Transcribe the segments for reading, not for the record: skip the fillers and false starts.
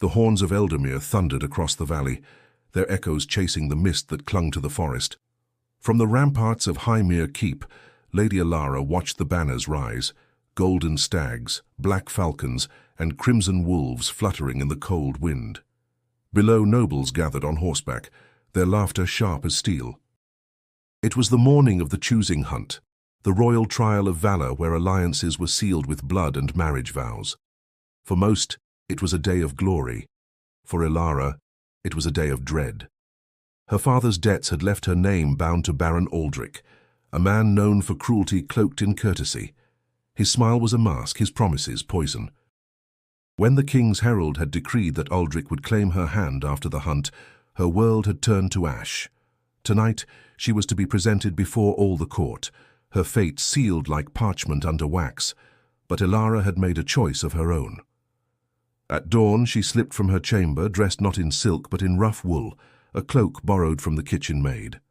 The horns of Eldamir thundered across the valley, their echoes chasing the mist that clung to the forest. From the ramparts of Highmere Keep, Lady Alara watched the banners rise, golden stags, black falcons, and crimson wolves fluttering in the cold wind. Below, nobles gathered on horseback, their laughter sharp as steel. It was the morning of the choosing hunt, the royal trial of valor where alliances were sealed with blood and marriage vows. For most, it was a day of glory. For Alara, it was a day of dread. Her father's debts had left her name bound to Baron Aldrich, a man known for cruelty cloaked in courtesy. His smile was a mask, his promises poison. When the king's herald had decreed that Aldrich would claim her hand after the hunt, her world had turned to ash. Tonight, she was to be presented before all the court, her fate sealed like parchment under wax. But Alara had made a choice of her own. At dawn, she slipped from her chamber, dressed not in silk but in rough wool, a cloak borrowed from the kitchen maid.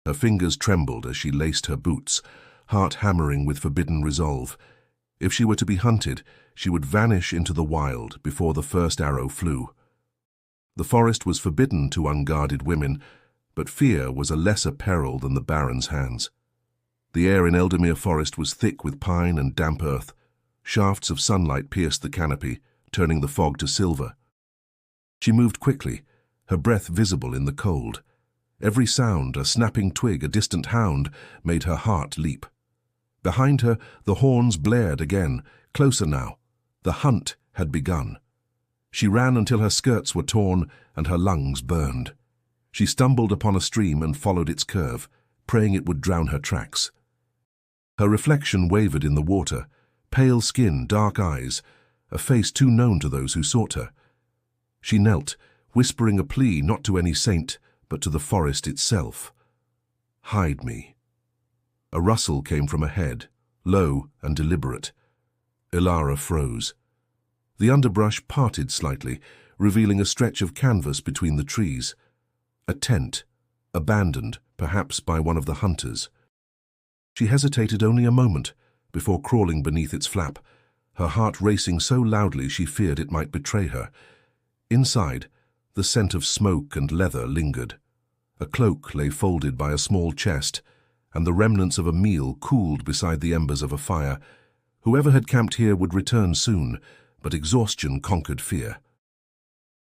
Her fingers trembled as she laced her boots, heart hammering with forbidden resolve. If she were to be hunted, she would vanish into the wild before the first arrow flew. The forest was forbidden to unguarded women, but fear was a lesser peril than the Baron's hands. The air in Eldamir Forest was thick with pine and damp earth. Shafts of sunlight pierced the canopy, turning the fog to silver. She moved quickly, her breath visible in the cold. Every sound, a snapping twig, a distant hound, made her heart leap. Behind her, the horns blared again, closer now. The hunt had begun. She ran until her skirts were torn and her lungs burned. She stumbled upon a stream and followed its curve, praying it would drown her tracks. Her reflection wavered in the water, pale skin, dark eyes, a face too known to those who sought her. She knelt, whispering a plea not to any saint, but to the forest itself. "Hide me." A rustle came from ahead, low and deliberate. Alara froze. The underbrush parted slightly, revealing a stretch of canvas between the trees. A tent, abandoned, perhaps by one of the hunters. She hesitated only a moment before crawling beneath its flap, her heart racing so loudly she feared it might betray her. Inside, the scent of smoke and leather lingered. A cloak lay folded by a small chest, and the remnants of a meal cooled beside the embers of a fire. Whoever had camped here would return soon, but exhaustion conquered fear.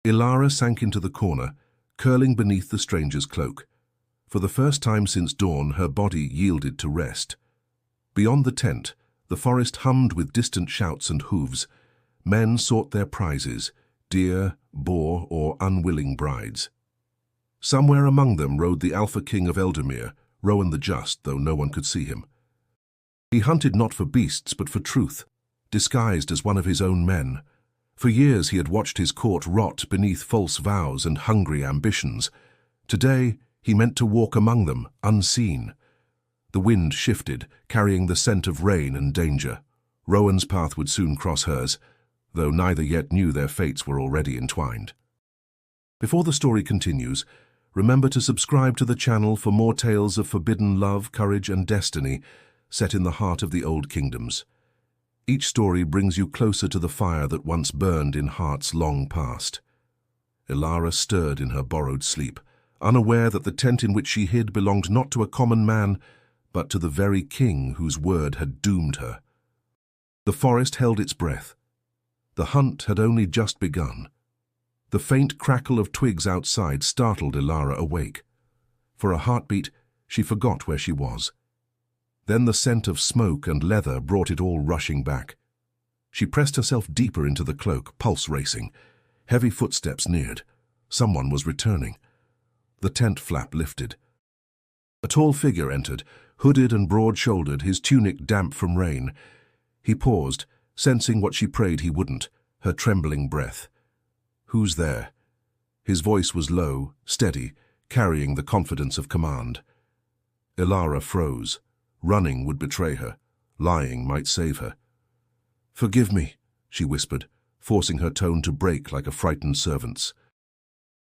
Alara sank into the corner, curling beneath the stranger's cloak. For the first time since dawn, her body yielded to rest. Beyond the tent, the forest hummed with distant shouts and hooves. Men sought their prizes, deer, boar, or unwilling brides. Somewhere among them rode the Alpha King of Eldamir, Rowan the Just, though no one could see him. He hunted not for beasts but for truth, disguised as one of his own men. For years he had watched his court rot beneath false vows and hungry ambitions. Today he meant to walk among them, unseen. The wind shifted, carrying the scent of rain and danger. Rowan's path would soon cross hers, though neither yet knew their fates were already entwined. Before the story continues, remember to subscribe to the channel for more tales of forbidden love, courage, and destiny set in the heart of the Old Kingdoms. Each story brings you closer to the fire that once burned in hearts long past. Alara stirred in her borrowed sleep, unaware that the tent in which she hid belonged not to a common man, but to the very king whose word had doomed her. The forest held its breath. The hunt had only just begun. The faint crackle of twigs outside startled Alara awake. For a heartbeat, she forgot where she was. Then the scent of smoke and leather brought it all rushing back. She pressed herself deeper into the cloak, pulse racing. Heavy footsteps neared. Someone was returning. The tent flap lifted. A tall figure entered, hooded and broad-shouldered, his tunic damp from rain. He paused, sensing what she prayed he wouldn't, her trembling breath. "Who's there?" His voice was low, steady, carrying the confidence of command. Alara froze. Running would betray her. Lying might save her. "Forgive me," she whispered, forcing her tone to break like a frightened servant's.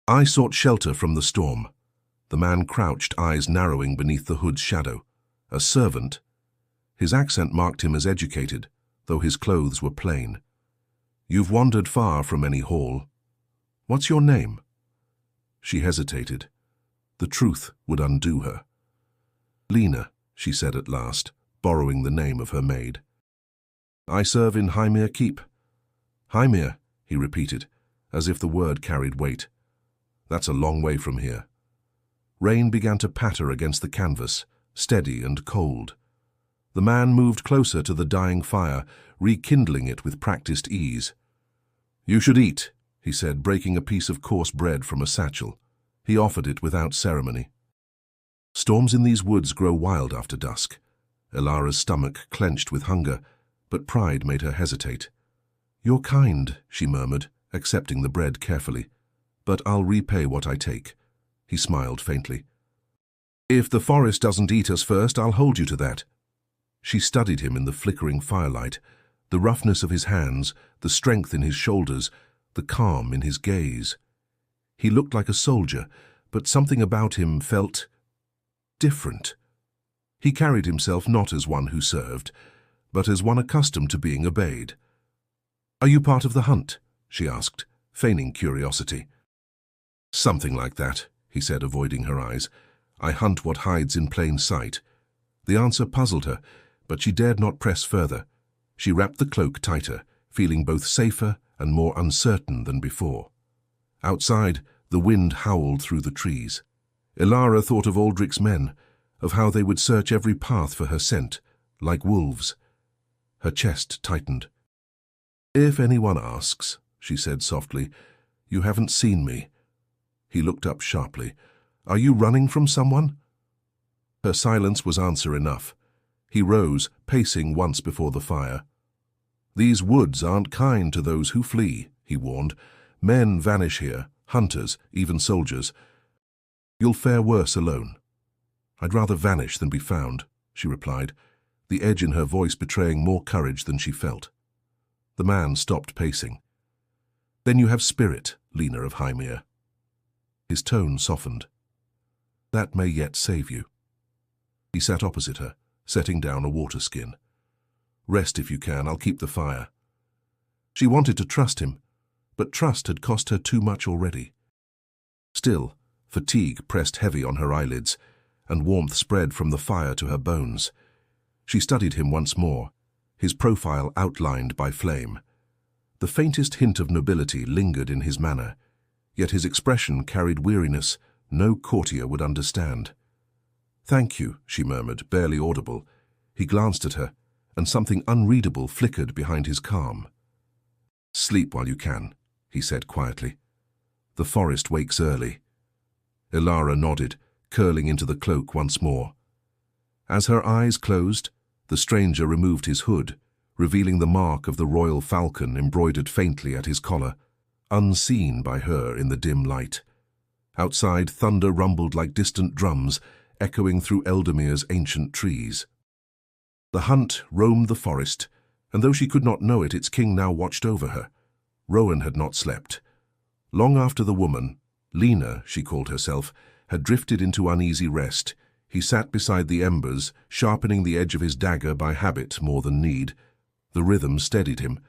"I sought shelter from the storm." The man crouched, eyes narrowing beneath the hood's shadow. "A servant?" His accent marked him as educated, though his clothes were plain. "You've wandered far from any hall. "What's your name?" She hesitated. The truth would undo her. "Lena," she said at last, borrowing the name of her maid. "I serve in Highmere Keep." "Highmere," he repeated, as if the word carried weight. "That's a long way from here." Rain began to patter against the canvas, steady and cold. The man moved closer to the dying fire, rekindling it with practiced ease. "You should eat," he said, breaking a piece of coarse bread from a satchel. He offered it without ceremony. Storms in these woods grow wild after dusk. Ilara's stomach clenched with hunger, but pride made her hesitate. "You're kind," she murmured, accepting the bread carefully. "But I'll repay what I take." He smiled faintly. "If the forest doesn't eat us first, I'll hold you to that." She studied him in the flickering firelight, the roughness of his hands, the strength in his shoulders, the calm in his gaze. He looked like a soldier, but something about him felt different. He carried himself not as one who served, but as one accustomed to being obeyed. "Are you part of the hunt?" she asked, feigning curiosity. "Something like that," he said, avoiding her eyes. "I hunt what hides in plain sight." The answer puzzled her, but she dared not press further. She wrapped the cloak tighter, feeling both safer and more uncertain than before. Outside, the wind howled through the trees. Ilara thought of Aldrich's men, of how they would search every path for her scent, like wolves. Her chest tightened. "If anyone asks," she said softly, "you haven't seen me." He looked up sharply. "Are you running from someone?" Her silence was answer enough. He rose, pacing once before the fire. "These woods aren't kind to those who flee," he warned. "Men vanish here, hunters, even soldiers. You'll fare worse alone." "I'd rather vanish than be found," she replied, the edge in her voice betraying more courage than she felt. The man stopped pacing. "Then you have spirit, Lena of Highmere." His tone softened. "That may yet save you." He sat opposite her, setting down a water skin. "Rest if you can, I'll keep the fire." She wanted to trust him, but trust had cost her too much already. Still, fatigue pressed heavy on her eyelids, and warmth spread from the fire to her bones. She studied him once more, his profile outlined by flame. The faintest hint of nobility lingered in his manner, yet his expression carried weariness no courtier would understand. "Thank you," she murmured, barely audible. He glanced at her, and something unreadable flickered behind his calm. "Sleep while you can," he said quietly. "The forest wakes early." Ilara nodded, curling into the cloak once more. As her eyes closed, the stranger removed his hood, revealing the mark of the royal falcon embroidered faintly at his collar, unseen by her in the dim light. Outside, thunder rumbled like distant drums, echoing through Eldermere's ancient trees. The hunt roamed the forest, and though she could not know it, its king now watched over her. Rowan had not slept. Long after the woman, Lena, she called herself, had drifted into uneasy rest, he sat beside the embers, sharpening the edge of his dagger by habit more than need. The rhythm steadied him.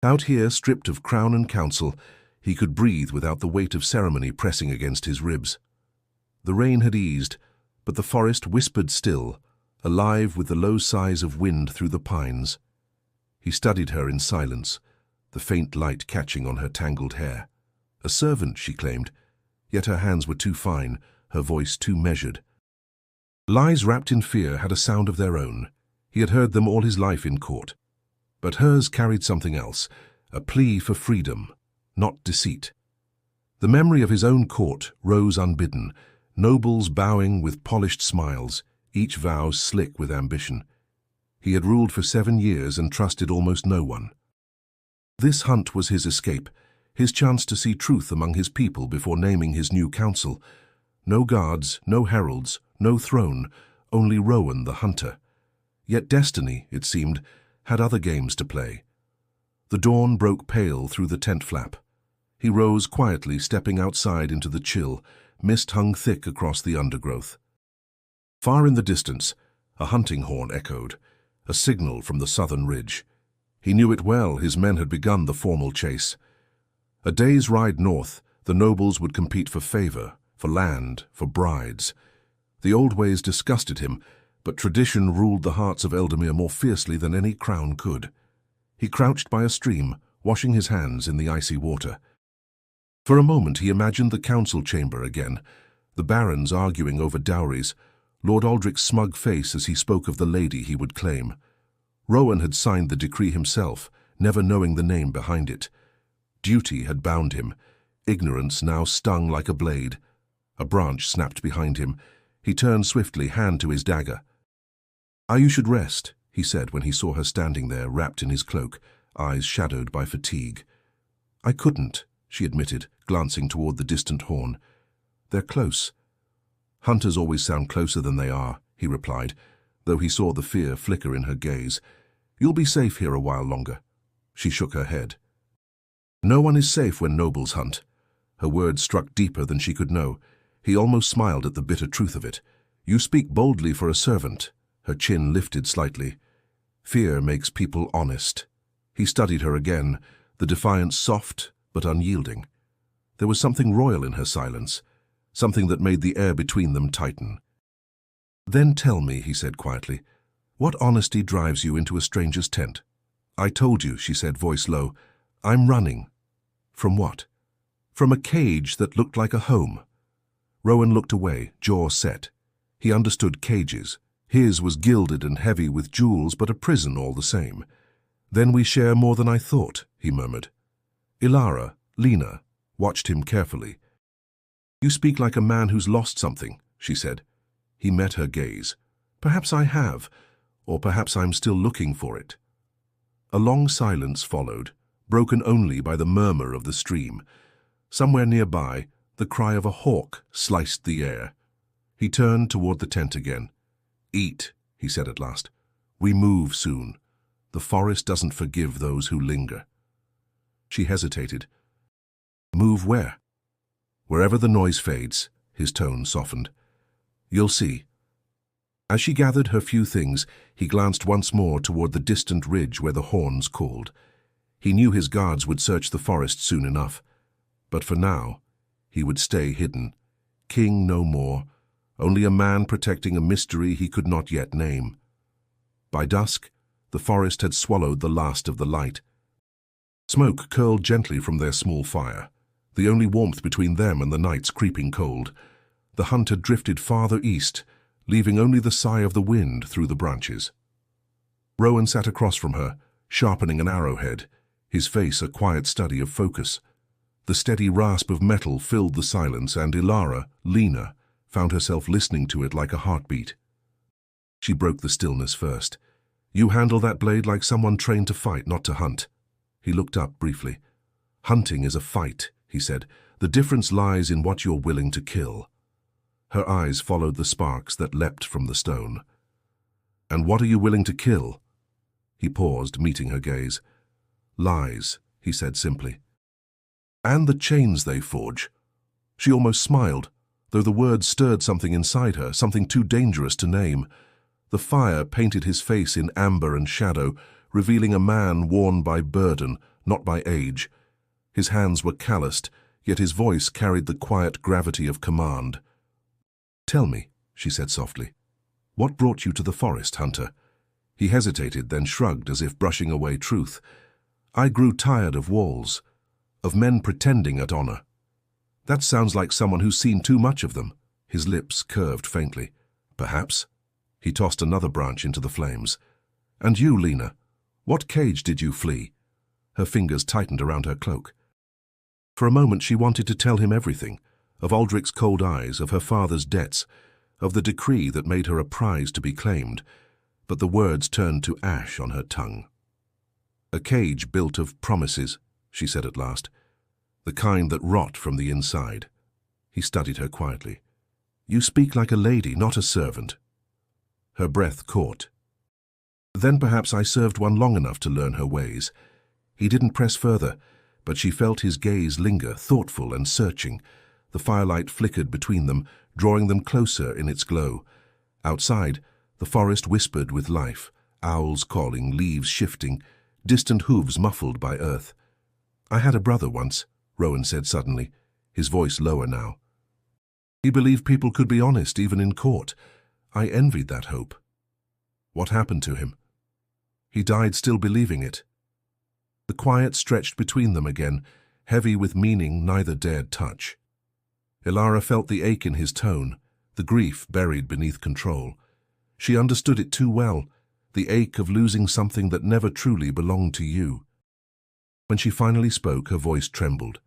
Out here, stripped of crown and counsel, he could breathe without the weight of ceremony pressing against his ribs. The rain had eased, but the forest whispered still, alive with the low sighs of wind through the pines. He studied her in silence, the faint light catching on her tangled hair. A servant, she claimed, yet her hands were too fine, her voice too measured. Lies wrapped in fear had a sound of their own. He had heard them all his life in court. But hers carried something else, a plea for freedom, not deceit. The memory of his own court rose unbidden, nobles bowing with polished smiles, each vow slick with ambition. He had ruled for 7 years and trusted almost no one. This hunt was his escape, his chance to see truth among his people before naming his new council. No guards, no heralds, no throne, only Rowan the hunter. Yet destiny, it seemed, had other games to play. The dawn broke pale through the tent flap. He rose quietly, stepping outside into the chill. Mist hung thick across the undergrowth. Far in the distance, a hunting horn echoed, a signal from the southern ridge. He knew it well, his men had begun the formal chase. A day's ride north, the nobles would compete for favor, for land, for brides. The old ways disgusted him, but tradition ruled the hearts of Eldamir more fiercely than any crown could. He crouched by a stream, washing his hands in the icy water. For a moment he imagined the council chamber again, the barons arguing over dowries, Lord Aldric's smug face as he spoke of the lady he would claim. Rowan had signed the decree himself, never knowing the name behind it. Duty had bound him. Ignorance now stung like a blade. A branch snapped behind him. He turned swiftly, hand to his dagger. "You should rest," he said when he saw her standing there, wrapped in his cloak, eyes shadowed by fatigue. "I couldn't," she admitted, glancing toward the distant horn. "They're close." "Hunters always sound closer than they are," he replied, though he saw the fear flicker in her gaze. "You'll be safe here a while longer." She shook her head. "No one is safe when nobles hunt." Her words struck deeper than she could know. He almost smiled at the bitter truth of it. "You speak boldly for a servant." Her chin lifted slightly. "Fear makes people honest." He studied her again, the defiance soft but unyielding. There was something royal in her silence, something that made the air between them tighten. "Then tell me," he said quietly, "what honesty drives you into a stranger's tent?" "I told you," she said, voice low. "I'm running." "From what?" "From a cage that looked like a home." Rowan looked away, jaw set. He understood cages. His was gilded and heavy with jewels, but a prison all the same. "Then we share more than I thought," he murmured. Ilara, Lena, watched him carefully. "You speak like a man who's lost something," she said. He met her gaze. "Perhaps I have, or perhaps I'm still looking for it." A long silence followed, broken only by the murmur of the stream. Somewhere nearby, the cry of a hawk sliced the air. He turned toward the tent again. "Eat," he said at last. "We move soon. The forest doesn't forgive those who linger." She hesitated. "Move where?" "Wherever the noise fades," his tone softened. "You'll see." As she gathered her few things, he glanced once more toward the distant ridge where the horns called. He knew his guards would search the forest soon enough. But for now, he would stay hidden. King no more, only a man protecting a mystery he could not yet name. By dusk, the forest had swallowed the last of the light. Smoke curled gently from their small fire, the only warmth between them and the night's creeping cold. The hunt had drifted farther east, leaving only the sigh of the wind through the branches. Rowan sat across from her, sharpening an arrowhead, his face a quiet study of focus. The steady rasp of metal filled the silence, and Ilara, Lena, found herself listening to it like a heartbeat. She broke the stillness first. "You handle that blade like someone trained to fight, not to hunt." He looked up briefly. "Hunting is a fight," he said. "The difference lies in what you're willing to kill." Her eyes followed the sparks that leapt from the stone. "And what are you willing to kill?" He paused, meeting her gaze. "Lies," he said simply. "And the chains they forge." She almost smiled, though the words stirred something inside her, something too dangerous to name. The fire painted his face in amber and shadow, revealing a man worn by burden, not by age. His hands were calloused, yet his voice carried the quiet gravity of command. "Tell me," she said softly, "what brought you to the forest, Hunter?" He hesitated, then shrugged as if brushing away truth. "I grew tired of walls, of men pretending at honor." "That sounds like someone who's seen too much of them." His lips curved faintly. "Perhaps." He tossed another branch into the flames. "And you, Lena, what cage did you flee?" Her fingers tightened around her cloak. For a moment she wanted to tell him everything, of Aldric's cold eyes, of her father's debts, of the decree that made her a prize to be claimed, but the words turned to ash on her tongue. "A cage built of promises," she said at last, "the kind that rot from the inside." He studied her quietly. "You speak like a lady, not a servant." Her breath caught. "Then perhaps I served one long enough to learn her ways." He didn't press further, but she felt his gaze linger, thoughtful and searching. The firelight flickered between them, drawing them closer in its glow. Outside, the forest whispered with life, owls calling, leaves shifting, distant hooves muffled by earth. "I had a brother once," Rowan said suddenly, his voice lower now. He believed people could be honest even in court. I envied that hope. What happened to him? He died still believing it. The quiet stretched between them again, heavy with meaning neither dared touch. Ilara felt the ache in his tone, the grief buried beneath control. She understood it too well, the ache of losing something that never truly belonged to you. When she finally spoke, her voice trembled.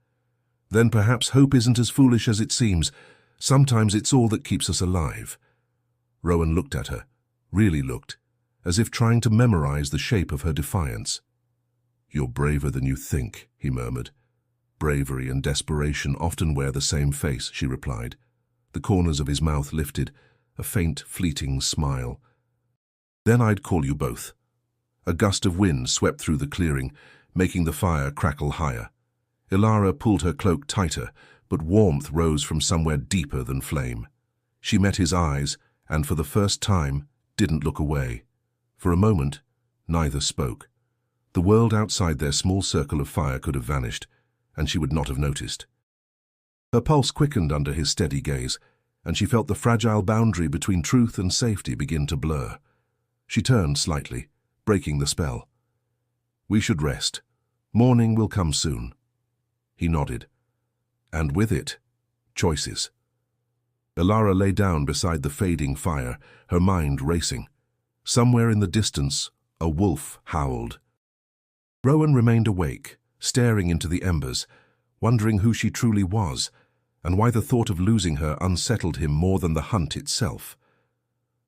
Then perhaps hope isn't as foolish as it seems. Sometimes it's all that keeps us alive. Rowan looked at her, really looked, as if trying to memorize the shape of her defiance. You're braver than you think, he murmured. Bravery and desperation often wear the same face, she replied. The corners of his mouth lifted, a faint, fleeting smile. Then I'd call you both. A gust of wind swept through the clearing, making the fire crackle higher. Ilara pulled her cloak tighter, but warmth rose from somewhere deeper than flame. She met his eyes, and for the first time, didn't look away. For a moment, neither spoke. The world outside their small circle of fire could have vanished, and she would not have noticed. Her pulse quickened under his steady gaze, and she felt the fragile boundary between truth and safety begin to blur. She turned slightly, breaking the spell. We should rest. Morning will come soon. He nodded. And with it, choices. Ilara lay down beside the fading fire, her mind racing. Somewhere in the distance, a wolf howled. Rowan remained awake, staring into the embers, wondering who she truly was, and why the thought of losing her unsettled him more than the hunt itself.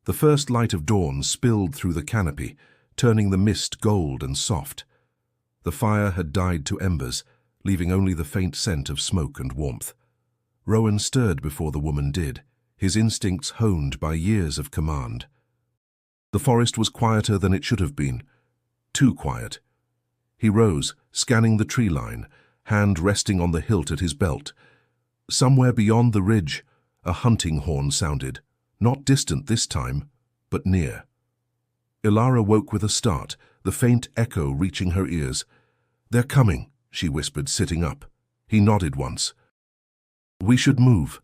The first light of dawn spilled through the canopy, turning the mist gold and soft. The fire had died to embers, leaving only the faint scent of smoke and warmth. Rowan stirred before the woman did, his instincts honed by years of command. The forest was quieter than it should have been, too quiet. He rose, scanning the tree line, hand resting on the hilt at his belt. Somewhere beyond the ridge, a hunting horn sounded, not distant this time, but near. Ilara woke with a start, the faint echo reaching her ears. They're coming, she whispered, sitting up. He nodded once. We should move.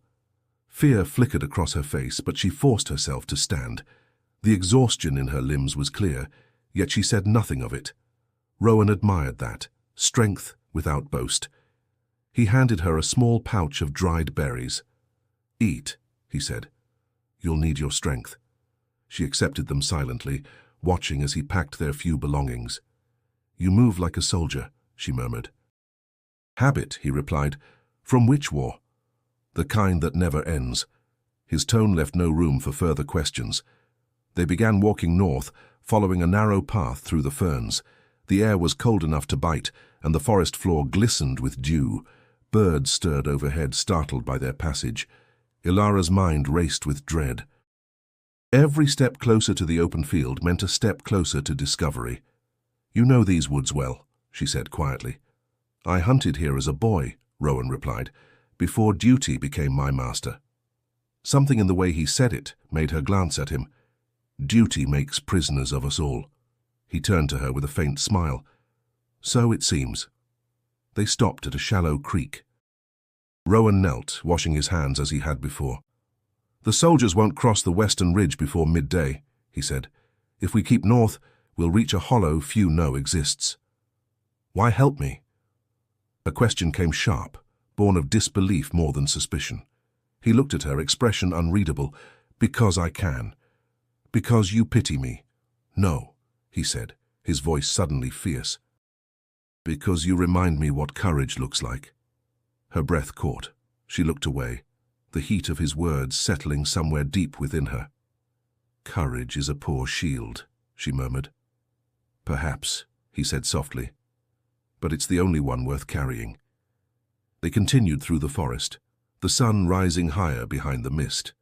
Fear flickered across her face, but she forced herself to stand. The exhaustion in her limbs was clear, yet she said nothing of it. Rowan admired that, strength without boast. He handed her a small pouch of dried berries. Eat, he said. You'll need your strength. She accepted them silently, watching as he packed their few belongings. You move like a soldier, she murmured. Habit, he replied. From which war? The kind that never ends. His tone left no room for further questions. They began walking north, following a narrow path through the ferns. The air was cold enough to bite, and the forest floor glistened with dew. Birds stirred overhead, startled by their passage. Ilara's mind raced with dread. Every step closer to the open field meant a step closer to discovery. You know these woods well, she said quietly. I hunted here as a boy, Rowan replied, before duty became my master. Something in the way he said it made her glance at him. Duty makes prisoners of us all. He turned to her with a faint smile. So it seems. They stopped at a shallow creek. Rowan knelt, washing his hands as he had before. The soldiers won't cross the western ridge before midday, he said. If we keep north, we'll reach a hollow few know exists. Why help me? A question came sharp, born of disbelief more than suspicion. He looked at her, expression unreadable. Because I can. Because you pity me. No, he said, his voice suddenly fierce. Because you remind me what courage looks like. Her breath caught. She looked away, the heat of his words settling somewhere deep within her. Courage is a poor shield, she murmured. Perhaps, he said softly, but it's the only one worth carrying. They continued through the forest, the sun rising higher behind the mist.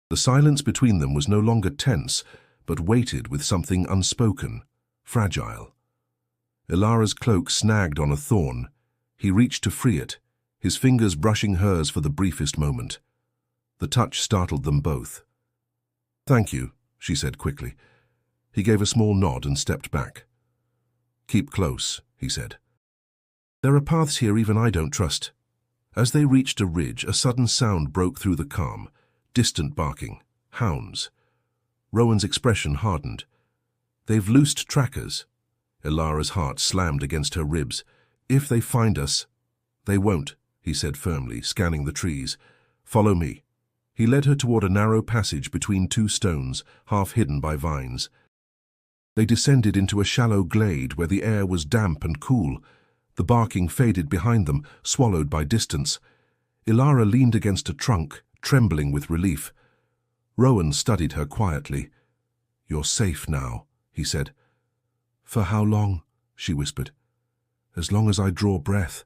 The silence between them was no longer tense, but weighted with something unspoken, fragile. Ilara's cloak snagged on a thorn. He reached to free it, his fingers brushing hers for the briefest moment. The touch startled them both. Thank you, she said quickly. He gave a small nod and stepped back. Keep close, he said. There are paths here even I don't trust. As they reached a ridge, a sudden sound broke through the calm. Distant barking. Hounds. Rowan's expression hardened. They've loosed trackers. Ilara's heart slammed against her ribs. If they find us... They won't, he said firmly, scanning the trees. Follow me. He led her toward a narrow passage between two stones, half hidden by vines. They descended into a shallow glade where the air was damp and cool. The barking faded behind them, swallowed by distance. Ilara leaned against a trunk, trembling with relief. Rowan studied her quietly. You're safe now, he said. For how long? She whispered. As long as I draw breath.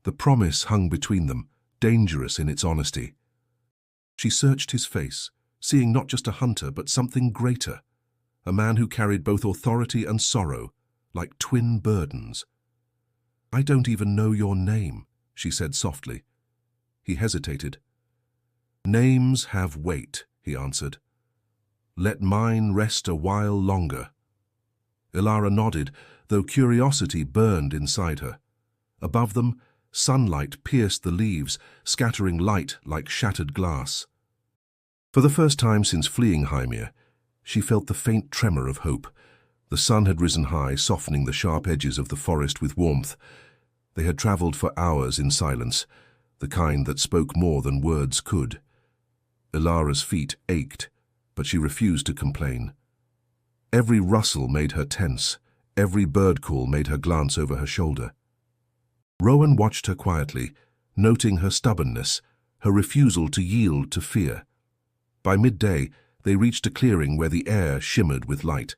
The promise hung between them, dangerous in its honesty. She searched his face, seeing not just a hunter but something greater, a man who carried both authority and sorrow, like twin burdens. I don't even know your name, she said softly. He hesitated. Names have weight, he answered. Let mine rest a while longer. Ilara nodded, though curiosity burned inside her. Above them, sunlight pierced the leaves, scattering light like shattered glass. For the first time since fleeing Hymir, she felt the faint tremor of hope. The sun had risen high, softening the sharp edges of the forest with warmth. They had travelled for hours in silence, the kind that spoke more than words could. Ilara's feet ached, but she refused to complain. Every rustle made her tense, every bird call made her glance over her shoulder. Rowan watched her quietly, noting her stubbornness, her refusal to yield to fear. By midday, they reached a clearing where the air shimmered with light.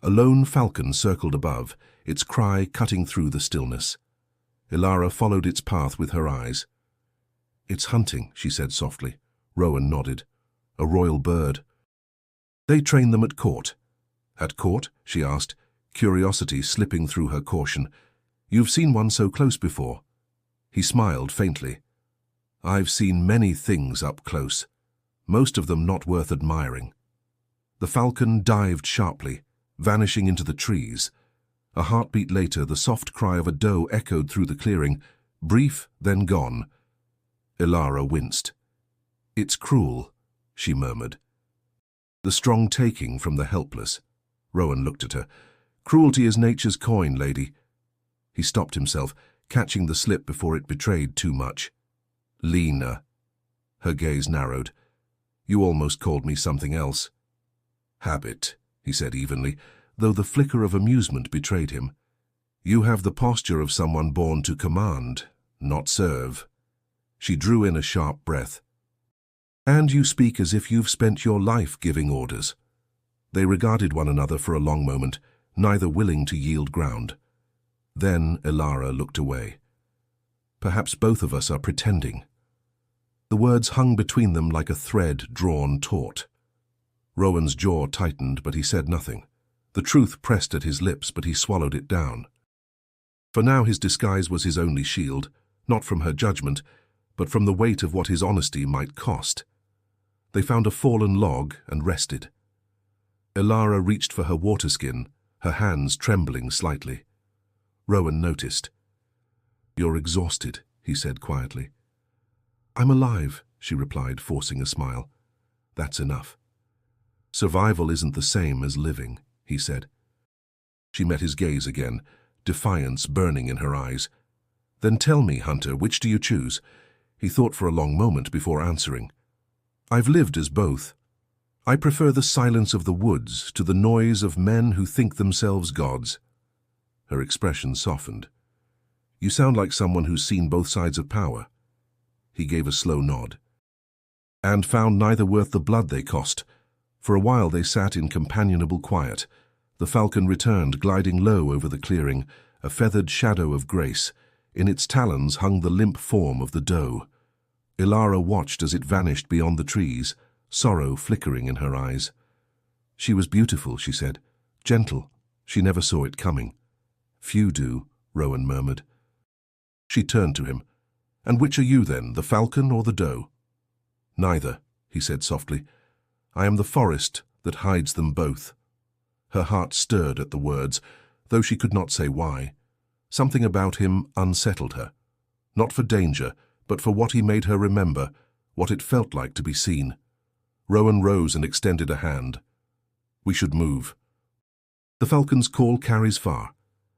A lone falcon circled above, its cry cutting through the stillness. Ilara followed its path with her eyes. It's hunting, she said softly. Rowan nodded. A royal bird. They train them at court. At court? She asked, curiosity slipping through her caution. You've seen one so close before. He smiled faintly. I've seen many things up close, most of them not worth admiring. The falcon dived sharply, vanishing into the trees. A heartbeat later, the soft cry of a doe echoed through the clearing, brief, then gone. Ilara winced. It's cruel, she murmured. The strong taking from the helpless. Rowan looked at her. Cruelty is nature's coin, lady. He stopped himself, catching the slip before it betrayed too much. Lena. Her gaze narrowed. You almost called me something else. Habit, he said evenly, though the flicker of amusement betrayed him. You have the posture of someone born to command, not serve. She drew in a sharp breath. And you speak as if you've spent your life giving orders. They regarded one another for a long moment, neither willing to yield ground. Then Ilara looked away. Perhaps both of us are pretending. The words hung between them like a thread drawn taut. Rowan's jaw tightened, but he said nothing. The truth pressed at his lips, but he swallowed it down. For now his disguise was his only shield, not from her judgment, but from the weight of what his honesty might cost. They found a fallen log and rested. Ilara reached for her waterskin, her hands trembling slightly. Rowan noticed. You're exhausted, he said quietly. I'm alive, she replied, forcing a smile. That's enough. Survival isn't the same as living, he said. She met his gaze again, defiance burning in her eyes. Then tell me, Hunter, which do you choose? He thought for a long moment before answering. I've lived as both. I prefer the silence of the woods to the noise of men who think themselves gods. Her expression softened. You sound like someone who's seen both sides of power. He gave a slow nod. And found neither worth the blood they cost. For a while they sat in companionable quiet. The falcon returned, gliding low over the clearing, a feathered shadow of grace. In its talons hung the limp form of the doe. Ilara watched as it vanished beyond the trees, sorrow flickering in her eyes. She was beautiful, she said. Gentle. She never saw it coming. Few do, Rowan murmured. She turned to him. And which are you then, the falcon or the doe? Neither, he said softly. I am the forest that hides them both. Her heart stirred at the words, though she could not say why. Something about him unsettled her. Not for danger, but for what he made her remember, what it felt like to be seen. Rowan rose and extended a hand. "We should move." The falcon's call carries far,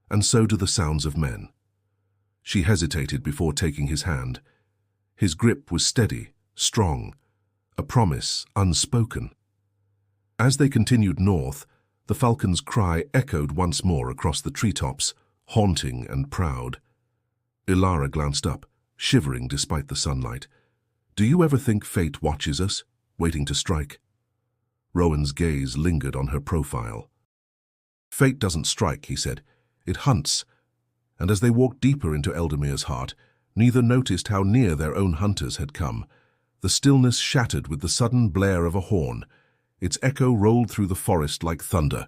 and so do the sounds of men. She hesitated before taking his hand. His grip was steady, strong, a promise unspoken. As they continued north, the falcon's cry echoed once more across the treetops, haunting and proud. Ilara glanced up, shivering despite the sunlight. "Do you ever think fate watches us, waiting to strike?" Rowan's gaze lingered on her profile. "Fate doesn't strike," he said. "It hunts." And as they walked deeper into Eldermere's heart, neither noticed how near their own hunters had come. The stillness shattered with the sudden blare of a horn. Its echo rolled through the forest like thunder.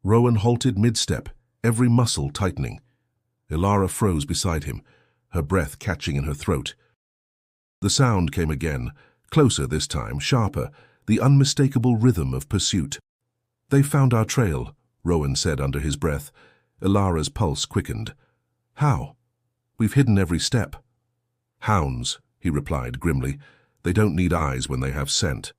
Rowan halted mid-step, every muscle tightening. Ilara froze beside him, her breath catching in her throat. The sound came again, closer this time, sharper, the unmistakable rhythm of pursuit. "They've found our trail," Rowan said under his breath. Ilara's pulse quickened. "How?" "We've hidden every step." "Hounds," he replied grimly. "They don't need eyes when they have scent."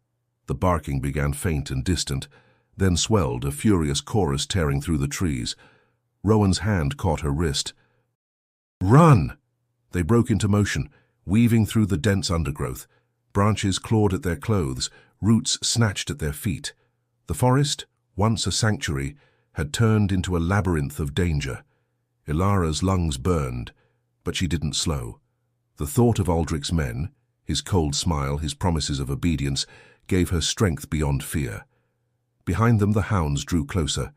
The barking began faint and distant, then swelled, a furious chorus tearing through the trees. Rowan's hand caught her wrist. "Run!" They broke into motion, weaving through the dense undergrowth. Branches clawed at their clothes, roots snatched at their feet. The forest, once a sanctuary, had turned into a labyrinth of danger. Ilara's lungs burned, but she didn't slow. The thought of Aldrich's men, his cold smile, his promises of obedience, gave her strength beyond fear. Behind them the hounds drew closer.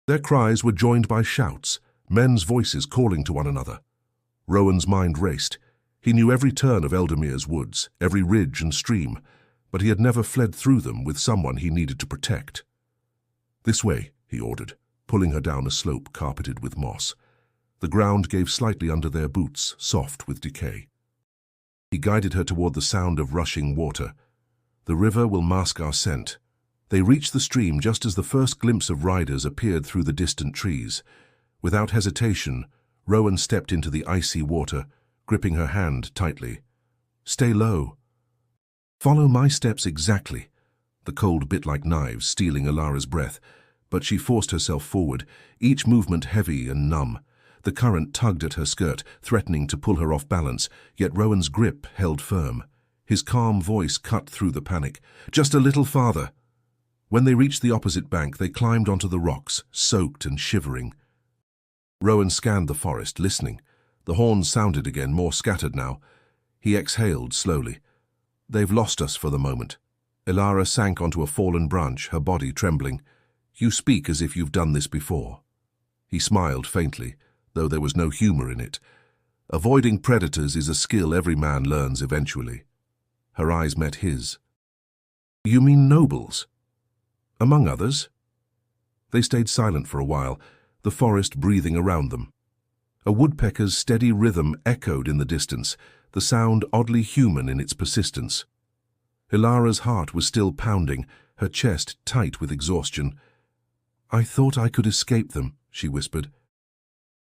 Their cries were joined by shouts, men's voices calling to one another. Rowan's mind raced. He knew every turn of Eldermere's woods, every ridge and stream, but he had never fled through them with someone he needed to protect. "This way," he ordered, pulling her down a slope carpeted with moss. The ground gave slightly under their boots, soft with decay. He guided her toward the sound of rushing water. "The river will mask our scent." They reached the stream just as the first glimpse of riders appeared through the distant trees. Without hesitation, Rowan stepped into the icy water, gripping her hand tightly. "Stay low." "Follow my steps exactly." The cold bit like knives, stealing Ilara's breath, but she forced herself forward, each movement heavy and numb. The current tugged at her skirt, threatening to pull her off balance, yet Rowan's grip held firm. His calm voice cut through the panic. "Just a little farther." When they reached the opposite bank, they climbed onto the rocks, soaked and shivering. Rowan scanned the forest, listening. The horns sounded again, more scattered now. He exhaled slowly. "They've lost us for the moment." Ilara sank onto a fallen branch, her body trembling. "You speak as if you've done this before." He smiled faintly, though there was no humor in it. "Avoiding predators is a skill every man learns eventually." Her eyes met his. "You mean nobles?" "Among others." They stayed silent for a while, the forest breathing around them. A woodpecker's steady rhythm echoed in the distance, the sound oddly human in its persistence. Ilara's heart was still pounding, her chest tight with exhaustion. "I thought I could escape them," she whispered.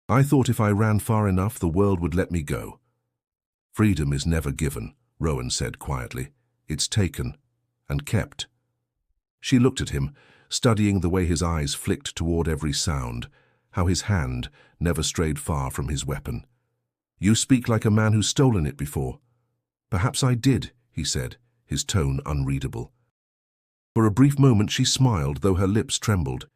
"I thought if I ran far enough, the world would let me go." "Freedom is never given," Rowan said quietly. "It's taken and kept." She looked at him, studying the way his eyes flicked toward every sound, how his hand never strayed far from his weapon. "You speak like a man who's stolen it before." "Perhaps I did," he said, his tone unreadable. For a brief moment she smiled, though her lips trembled.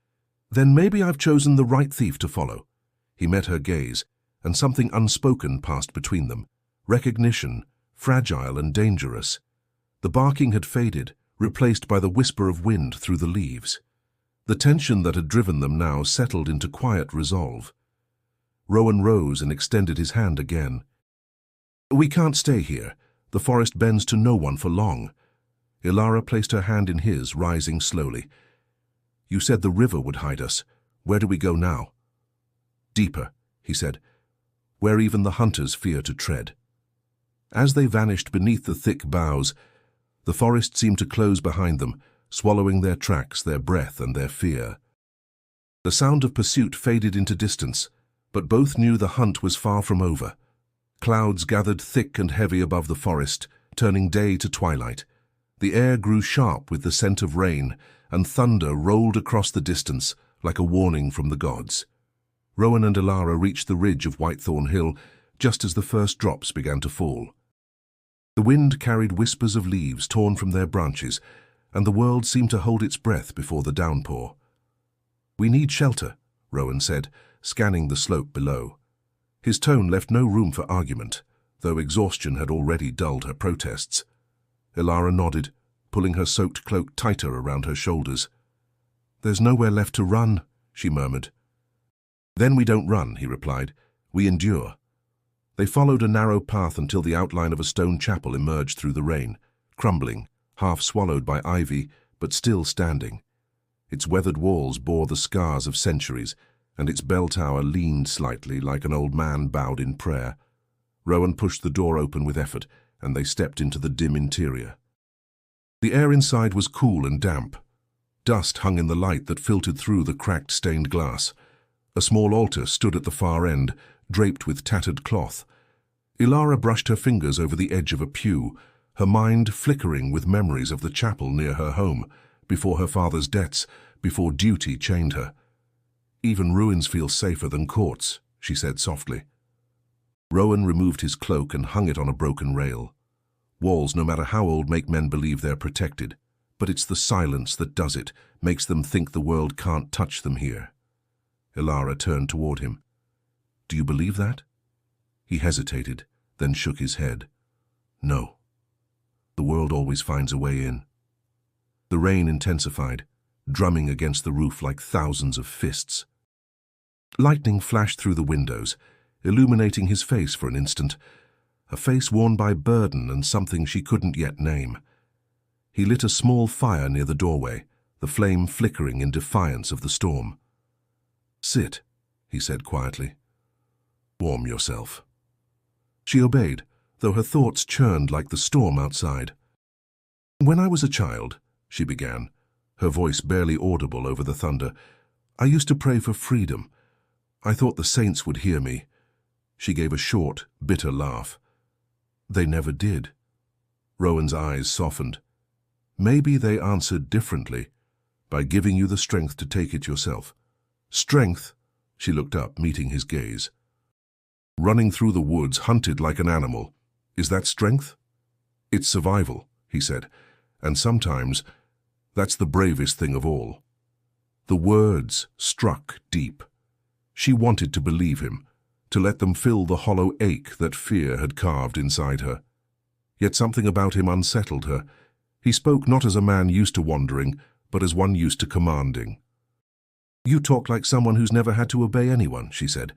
"Then maybe I've chosen the right thief to follow." He met her gaze, and something unspoken passed between them. Recognition, fragile and dangerous. The barking had faded, replaced by the whisper of wind through the leaves. The tension that had driven them now settled into quiet resolve. Rowan rose and extended his hand again. "We can't stay here. The forest bends to no one for long." Ilara placed her hand in his, rising slowly. "You said the river would hide us. Where do we go now?" "Deeper," he said, "where even the hunters fear to tread." As they vanished beneath the thick boughs, the forest seemed to close behind them, swallowing their tracks, their breath, and their fear. The sound of pursuit faded into distance. But both knew the hunt was far from over. Clouds gathered thick and heavy above the forest, turning day to twilight. The air grew sharp with the scent of rain, and thunder rolled across the distance like a warning from the gods. Rowan and Ilara reached the ridge of Whitethorn Hill just as the first drops began to fall. The wind carried whispers of leaves torn from their branches, and the world seemed to hold its breath before the downpour. "We need shelter," Rowan said, scanning the slope below. His tone left no room for argument, though exhaustion had already dulled her protests. Ilara nodded, pulling her soaked cloak tighter around her shoulders. "There's nowhere left to run," she murmured. "Then we don't run," he replied. "We endure." They followed a narrow path until the outline of a stone chapel emerged through the rain, crumbling, half swallowed by ivy, but still standing. Its weathered walls bore the scars of centuries, and its bell tower leaned slightly like an old man bowed in prayer. Rowan pushed the door open with effort, and they stepped into the dim interior. The air inside was cool and damp. Dust hung in the light that filtered through the cracked stained glass. A small altar stood at the far end, draped with tattered cloth. Ilara brushed her fingers over the edge of a pew, her mind flickering with memories of the chapel near her home, before her father's debts, before duty chained her. "Even ruins feel safer than courts," she said softly. Rowan removed his cloak and hung it on a broken rail. Walls, no matter how old, make men believe they're protected, but it's the silence that does it, makes them think the world can't touch them here. Ilara turned toward him. "Do you believe that?" He hesitated, then shook his head. "No. The world always finds a way in." The rain intensified, drumming against the roof like thousands of fists. Lightning flashed through the windows, illuminating his face for an instant, a face worn by burden and something she couldn't yet name. He lit a small fire near the doorway, the flame flickering in defiance of the storm. "Sit," he said quietly. "Warm yourself." She obeyed, though her thoughts churned like the storm outside. "When I was a child," she began, her voice barely audible over the thunder, "I used to pray for freedom. I thought the saints would hear me." She gave a short, bitter laugh. "They never did." Rowan's eyes softened. "Maybe they answered differently, by giving you the strength to take it yourself." "Strength?" She looked up, meeting his gaze. "Running through the woods, hunted like an animal. Is that strength?" "It's survival," he said, "and sometimes that's the bravest thing of all." The words struck deep. She wanted to believe him, to let them fill the hollow ache that fear had carved inside her. Yet something about him unsettled her. He spoke not as a man used to wandering, but as one used to commanding. "You talk like someone who's never had to obey anyone," she said.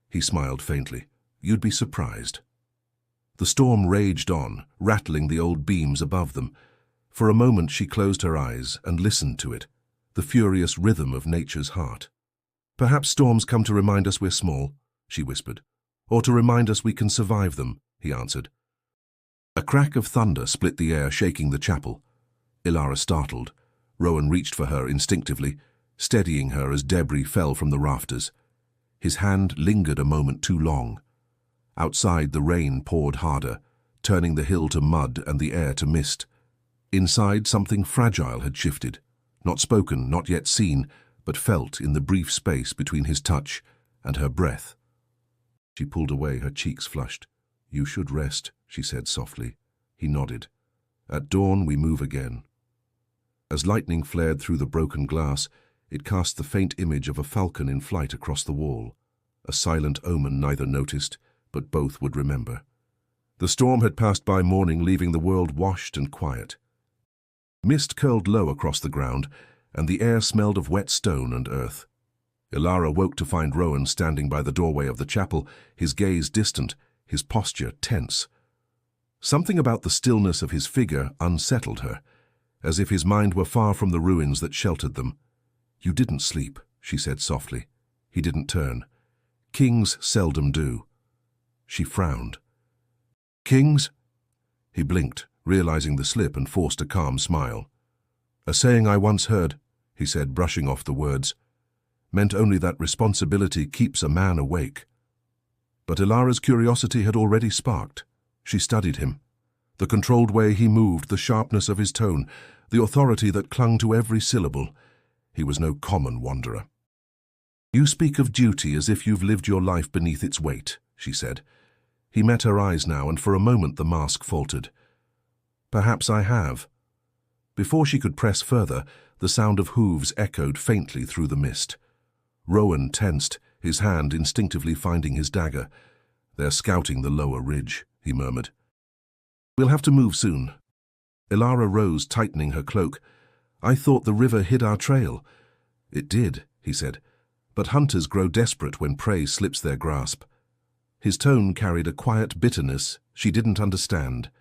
He smiled faintly. "You'd be surprised." The storm raged on, rattling the old beams above them. For a moment she closed her eyes and listened to it, the furious rhythm of nature's heart. "Perhaps storms come to remind us we're small," she whispered. "Or to remind us we can survive them," he answered. A crack of thunder split the air, shaking the chapel. Ilara startled. Rowan reached for her instinctively, steadying her as debris fell from the rafters. His hand lingered a moment too long. Outside, the rain poured harder, turning the hill to mud and the air to mist. Inside, something fragile had shifted, not spoken, not yet seen, but felt in the brief space between his touch and her breath. She pulled away, her cheeks flushed. "You should rest," she said softly. He nodded. "At dawn we move again." As lightning flared through the broken glass, it cast the faint image of a falcon in flight across the wall, a silent omen neither noticed, but both would remember. The storm had passed by morning, leaving the world washed and quiet. Mist curled low across the ground, and the air smelled of wet stone and earth. Ilara woke to find Rowan standing by the doorway of the chapel, his gaze distant, his posture tense. Something about the stillness of his figure unsettled her, as if his mind were far from the ruins that sheltered them. "You didn't sleep," she said softly. He didn't turn. "Kings seldom do." She frowned. "Kings?" He blinked, realizing the slip, and forced a calm smile. "A saying I once heard," he said, brushing off the words. meant only that responsibility keeps a man awake. But Ilara's curiosity had already sparked. She studied him. The controlled way he moved, the sharpness of his tone, the authority that clung to every syllable. He was no common wanderer. "You speak of duty as if you've lived your life beneath its weight," she said. He met her eyes now, and for a moment the mask faltered. "Perhaps I have." Before she could press further, the sound of hooves echoed faintly through the mist. Rowan tensed, his hand instinctively finding his dagger. "They're scouting the lower ridge," he murmured. "We'll have to move soon." Ilara rose, tightening her cloak. "I thought the river hid our trail." "It did," he said, "but hunters grow desperate when prey slips their grasp." His tone carried a quiet bitterness she didn't understand.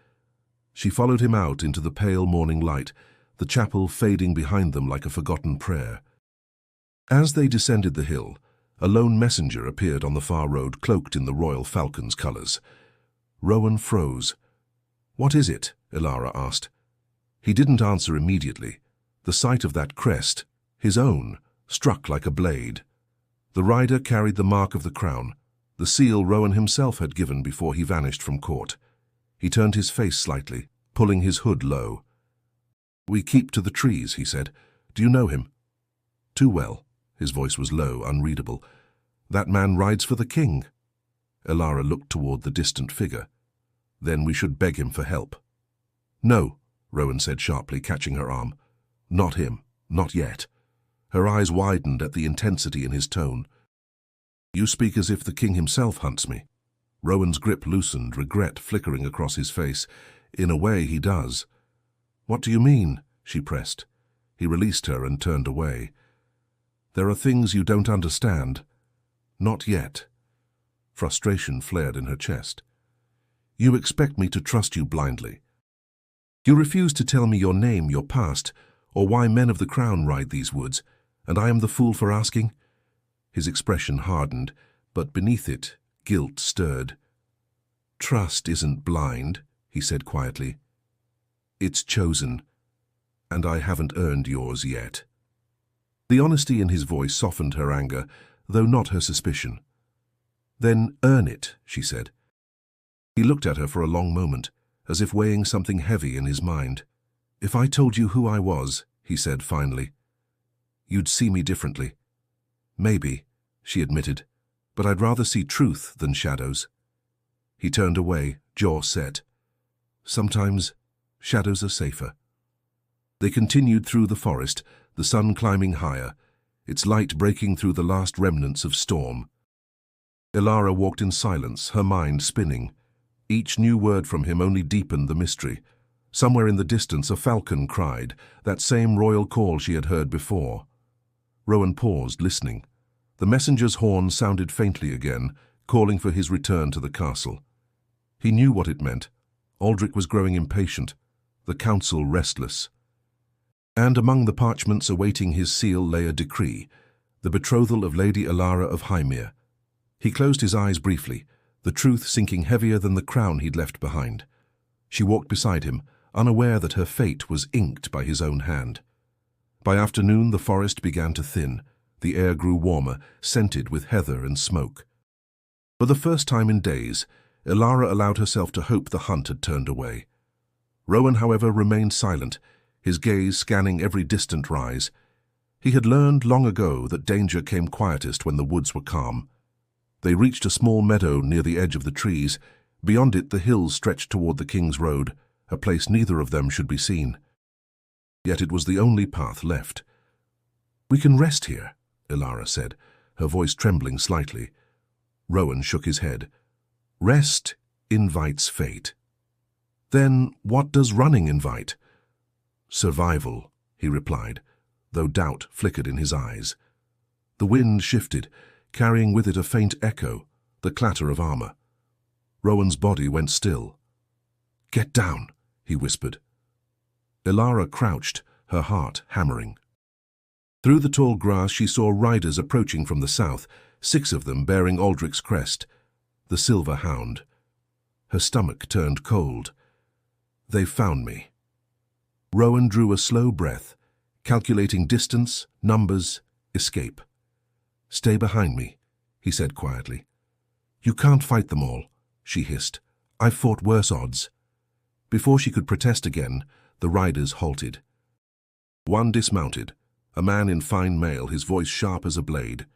She followed him out into the pale morning light, the chapel fading behind them like a forgotten prayer. As they descended the hill, a lone messenger appeared on the far road, cloaked in the Royal Falcon's colours. Rowan froze. "What is it?" Ilara asked. He didn't answer immediately. The sight of that crest, his own, struck like a blade. The rider carried the mark of the crown, the seal Rowan himself had given before he vanished from court. He turned his face slightly, pulling his hood low. "We keep to the trees," he said. "Do you know him?" "Too well." His voice was low, unreadable. "That man rides for the king." Ilara looked toward the distant figure. "Then we should beg him for help." "No," Rowan said sharply, catching her arm. "Not him. Not yet." Her eyes widened at the intensity in his tone. "You speak as if the king himself hunts me." Rowan's grip loosened, regret flickering across his face. "In a way, he does." "What do you mean?" she pressed. He released her and turned away. "There are things you don't understand." "Not yet." Frustration flared in her chest. "You expect me to trust you blindly. You refuse to tell me your name, your past, or why men of the crown ride these woods, and I am the fool for asking?" His expression hardened, but beneath it, guilt stirred. "Trust isn't blind," he said quietly. "It's chosen, and I haven't earned yours yet." The honesty in his voice softened her anger, though not her suspicion. "Then earn it," she said. He looked at her for a long moment, as if weighing something heavy in his mind. "If I told you who I was," he said finally, "you'd see me differently." "Maybe," she admitted, "but I'd rather see truth than shadows." He turned away, jaw set. "Sometimes shadows are safer." They continued through the forest, the sun climbing higher, its light breaking through the last remnants of storm. Ilara walked in silence, her mind spinning. Each new word from him only deepened the mystery. Somewhere in the distance a falcon cried, that same royal call she had heard before. Rowan paused, listening. The messenger's horn sounded faintly again, calling for his return to the castle. He knew what it meant. Aldrich was growing impatient, the council restless. And among the parchments awaiting his seal lay a decree, the betrothal of Lady Ilara of Highmere. He closed his eyes briefly, the truth sinking heavier than the crown he'd left behind. She walked beside him, unaware that her fate was inked by his own hand. By afternoon the forest began to thin. The air grew warmer, scented with heather and smoke. For the first time in days, Ilara allowed herself to hope the hunt had turned away. Rowan, however, remained silent, his gaze scanning every distant rise. He had learned long ago that danger came quietest when the woods were calm. They reached a small meadow near the edge of the trees. Beyond it, the hills stretched toward the King's Road, a place neither of them should be seen. Yet it was the only path left. "We can rest here," Ilara said, her voice trembling slightly. Rowan shook his head. "Rest invites fate." "Then what does running invite?" "Survival," he replied, though doubt flickered in his eyes. The wind shifted, carrying with it a faint echo, the clatter of armor. Rowan's body went still. "Get down," he whispered. Ilara crouched, her heart hammering. Through the tall grass she saw riders approaching from the south, 6 of them bearing Aldrich's crest, the Silver Hound. Her stomach turned cold. "They've found me." Rowan drew a slow breath, calculating distance, numbers, escape. "Stay behind me," he said quietly. "You can't fight them all," she hissed. "I've fought worse odds." Before she could protest again, the riders halted. One dismounted, a man in fine mail, his voice sharp as a blade.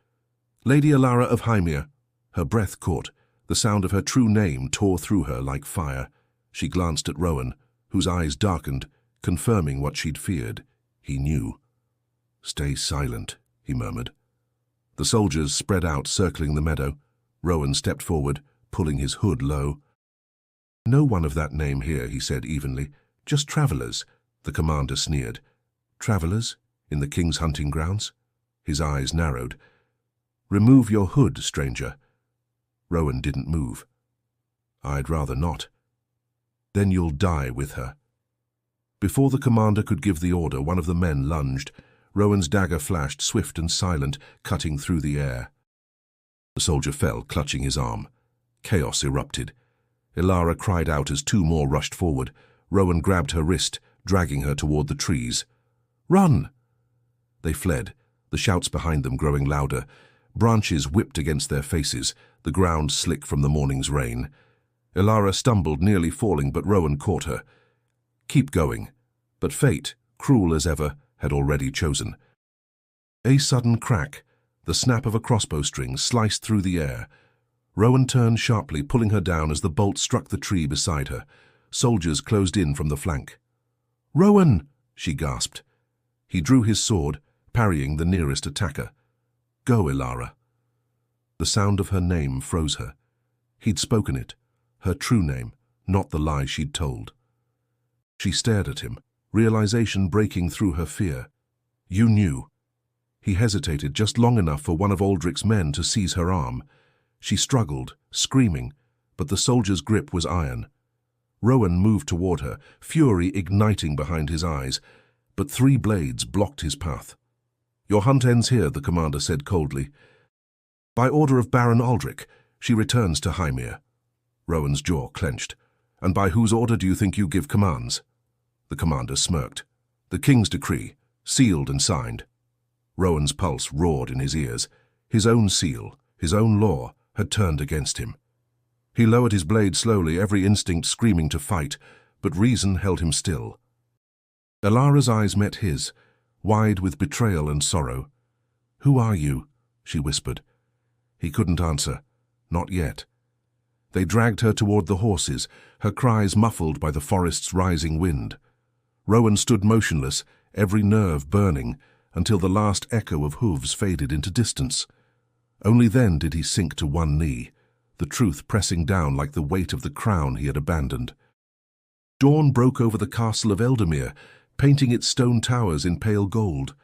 "Lady Alara of Hymir." Her breath caught. The sound of her true name tore through her like fire. She glanced at Rowan, whose eyes darkened, confirming what she'd feared. He knew. "Stay silent," he murmured. The soldiers spread out, circling the meadow. Rowan stepped forward, pulling his hood low. "No one of that name here," he said evenly. "Just travelers," the commander sneered. "Travelers? In the king's hunting grounds?" His eyes narrowed. "Remove your hood, stranger." Rowan didn't move. "I'd rather not." "Then you'll die with her." Before the commander could give the order, one of the men lunged. Rowan's dagger flashed, swift and silent, cutting through the air. The soldier fell, clutching his arm. Chaos erupted. Alara cried out as two more rushed forward. Rowan grabbed her wrist, dragging her toward the trees. "Run!" They fled, the shouts behind them growing louder. Branches whipped against their faces, the ground slick from the morning's rain. Alara stumbled, nearly falling, but Rowan caught her. "Keep going." But fate, cruel as ever, had already chosen. A sudden crack, the snap of a crossbow string, sliced through the air. Rowan turned sharply, pulling her down as the bolt struck the tree beside her. Soldiers closed in from the flank. "Rowan!" she gasped. He drew his sword, parrying the nearest attacker. "Go, Alara." The sound of her name froze her. He'd spoken it, her true name, not the lie she'd told. She stared at him, realization breaking through her fear. "You knew." He hesitated just long enough for one of Aldrich's men to seize her arm. She struggled, screaming, but the soldier's grip was iron. Rowan moved toward her, fury igniting behind his eyes, but 3 blades blocked his path. "Your hunt ends here," the commander said coldly. "By order of Baron Aldrich, she returns to Hymir." Rowan's jaw clenched. "And by whose order do you think you give commands?" The commander smirked. "The king's decree, sealed and signed." Rowan's pulse roared in his ears. His own seal, his own law, had turned against him. He lowered his blade slowly, every instinct screaming to fight, but reason held him still. Alara's eyes met his, wide with betrayal and sorrow. "Who are you?" she whispered. He couldn't answer. Not yet. They dragged her toward the horses, her cries muffled by the forest's rising wind. Rowan stood motionless, every nerve burning, until the last echo of hooves faded into distance. Only then did he sink to one knee, the truth pressing down like the weight of the crown he had abandoned. Dawn broke over the castle of Eldamir, painting its stone towers in pale gold.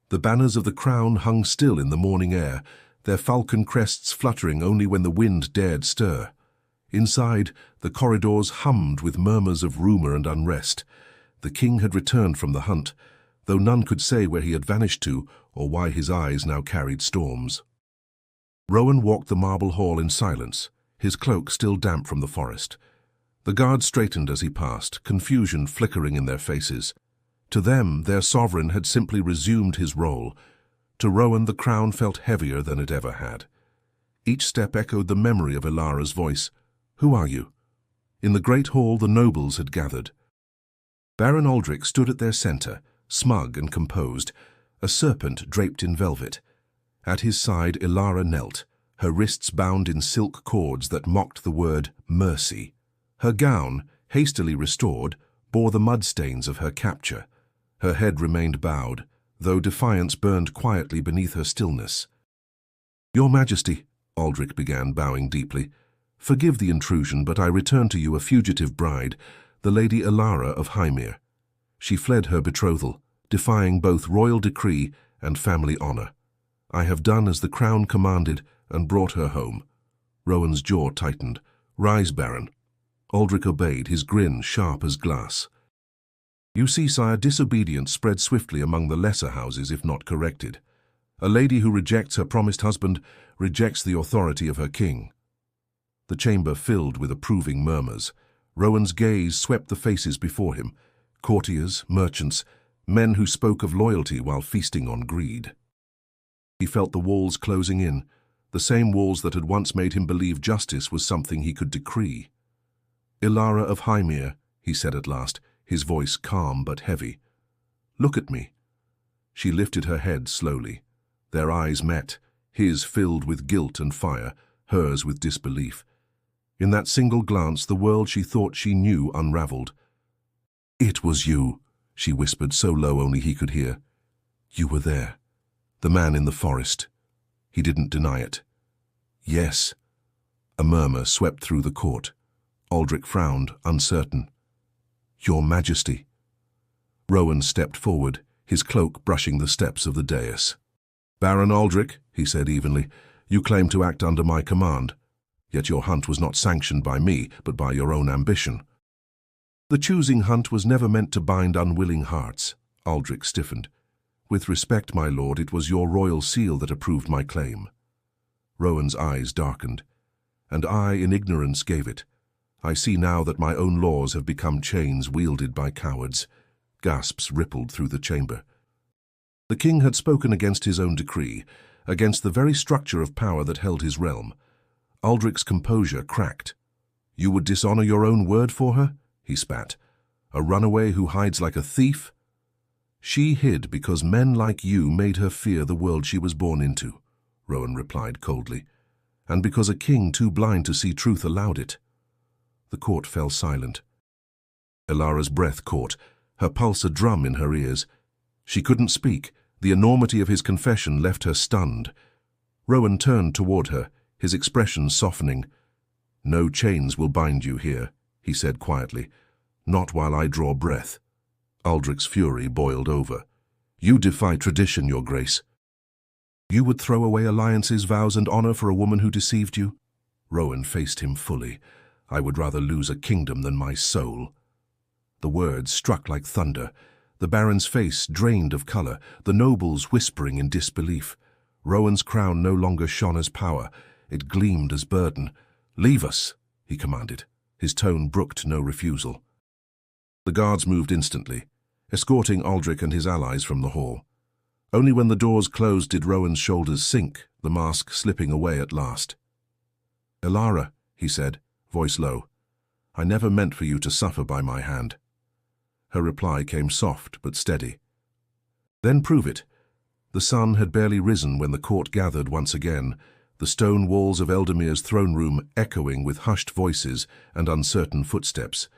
The banners of the crown hung still in the morning air, their falcon crests fluttering only when the wind dared stir. Inside, the corridors hummed with murmurs of rumor and unrest. The king had returned from the hunt, though none could say where he had vanished to or why his eyes now carried storms. Rowan walked the marble hall in silence, his cloak still damp from the forest. The guards straightened as he passed, confusion flickering in their faces. To them, their sovereign had simply resumed his role. To Rowan, the crown felt heavier than it ever had. Each step echoed the memory of Alara's voice. "Who are you?" In the great hall, the nobles had gathered. Baron Aldrich stood at their center, smug and composed, a serpent draped in velvet. At his side, Alara knelt, her wrists bound in silk cords that mocked the word mercy. Her gown, hastily restored, bore the mud stains of her capture. Her head remained bowed, though defiance burned quietly beneath her stillness. "Your Majesty," Aldrich began, bowing deeply, "forgive the intrusion, but I return to you a fugitive bride, the Lady Alara of Hymir. She fled her betrothal, defying both royal decree and family honor. I have done as the crown commanded and brought her home." Rowan's jaw tightened. "Rise, Baron." Aldrich obeyed, his grin sharp as glass. "You see, sire, disobedience spreads swiftly among the lesser houses if not corrected. A lady who rejects her promised husband rejects the authority of her king." The chamber filled with approving murmurs. Rowan's gaze swept the faces before him, courtiers, merchants, men who spoke of loyalty while feasting on greed. He felt the walls closing in, the same walls that had once made him believe justice was something he could decree. "Ilara of Hymir," he said at last, his voice calm but heavy. "Look at me." She lifted her head slowly. Their eyes met, his filled with guilt and fire, hers with disbelief. In that single glance, the world she thought she knew unraveled. "It was you," she whispered so low only he could hear. "You were there. The man in the forest." He didn't deny it. "Yes." A murmur swept through the court. Aldrich frowned, uncertain. "Your Majesty." Rowan stepped forward, his cloak brushing the steps of the dais. "Baron Aldrich," he said evenly, "you claim to act under my command. Yet your hunt was not sanctioned by me, but by your own ambition." "The choosing hunt was never meant to bind unwilling hearts." Aldrich stiffened. "With respect, my lord, it was your royal seal that approved my claim." Rowan's eyes darkened. "And I, in ignorance, gave it. I see now that my own laws have become chains wielded by cowards." Gasps rippled through the chamber. The king had spoken against his own decree, against the very structure of power that held his realm. Aldrich's composure cracked. "You would dishonor your own word for her?" he spat. "A runaway who hides like a thief?" "She hid because men like you made her fear the world she was born into," Rowan replied coldly, "and because a king too blind to see truth allowed it." The court fell silent. Ilara's breath caught, her pulse a drum in her ears. She couldn't speak. The enormity of his confession left her stunned. Rowan turned toward her, his expression softening. "No chains will bind you here," he said quietly. "Not while I draw breath." Aldrich's fury boiled over. "You defy tradition, your grace." "You would throw away alliances, vows, and honor for a woman who deceived you?" Rowan faced him fully. "I would rather lose a kingdom than my soul." The words struck like thunder. The baron's face drained of color, the nobles whispering in disbelief. Rowan's crown no longer shone as power. It gleamed as burden. "Leave us," he commanded. His tone brooked no refusal. The guards moved instantly, escorting Aldrich and his allies from the hall. Only when the doors closed did Rowan's shoulders sink, the mask slipping away at last. "Ilara," he said, voice low, "I never meant for you to suffer by my hand." Her reply came soft but steady. "Then prove it." The sun had barely risen when the court gathered once again, the stone walls of Eldermir's throne room echoing with hushed voices and uncertain footsteps.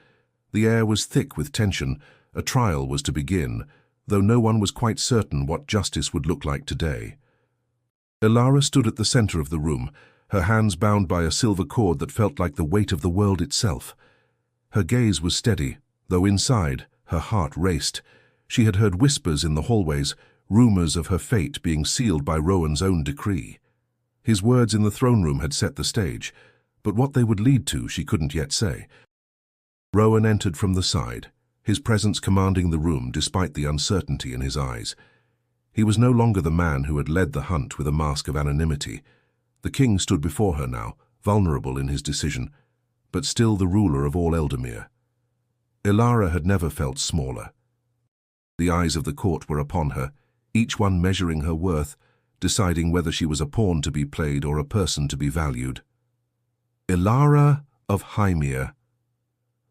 The air was thick with tension. A trial was to begin, though no one was quite certain what justice would look like today. Ilara stood at the center of the room, her hands bound by a silver cord that felt like the weight of the world itself. Her gaze was steady, though inside, her heart raced. She had heard whispers in the hallways, rumors of her fate being sealed by Rowan's own decree. His words in the throne room had set the stage, but what they would lead to she couldn't yet say. Rowan entered from the side, his presence commanding the room despite the uncertainty in his eyes. He was no longer the man who had led the hunt with a mask of anonymity. The king stood before her now, vulnerable in his decision, but still the ruler of all Eldermere. Ilara had never felt smaller. The eyes of the court were upon her, each one measuring her worth, deciding whether she was a pawn to be played or a person to be valued. "Ilara of Hymir."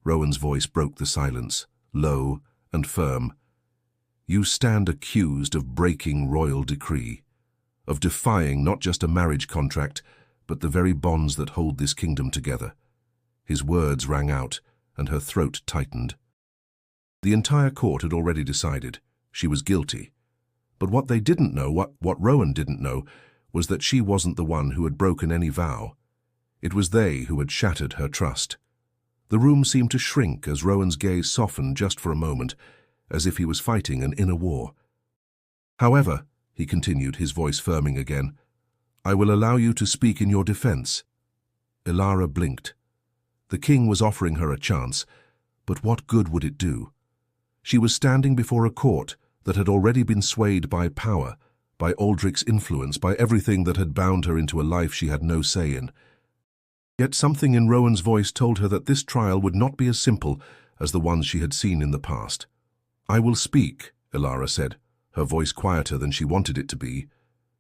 Rowan's voice broke the silence, low and firm. "You stand accused of breaking royal decree, of defying not just a marriage contract, but the very bonds that hold this kingdom together." His words rang out, and her throat tightened. The entire court had already decided she was guilty. But what they didn't know, what Rowan didn't know, was that she wasn't the one who had broken any vow. It was they who had shattered her trust. The room seemed to shrink as Rowan's gaze softened just for a moment, as if he was fighting an inner war. "However," he continued, his voice firming again, "I will allow you to speak in your defense." Ilara blinked. The king was offering her a chance, but what good would it do? She was standing before a court that had already been swayed by power, by Aldrich's influence, by everything that had bound her into a life she had no say in. Yet something in Rowan's voice told her that this trial would not be as simple as the ones she had seen in the past. "I will speak," Ilara said, her voice quieter than she wanted it to be.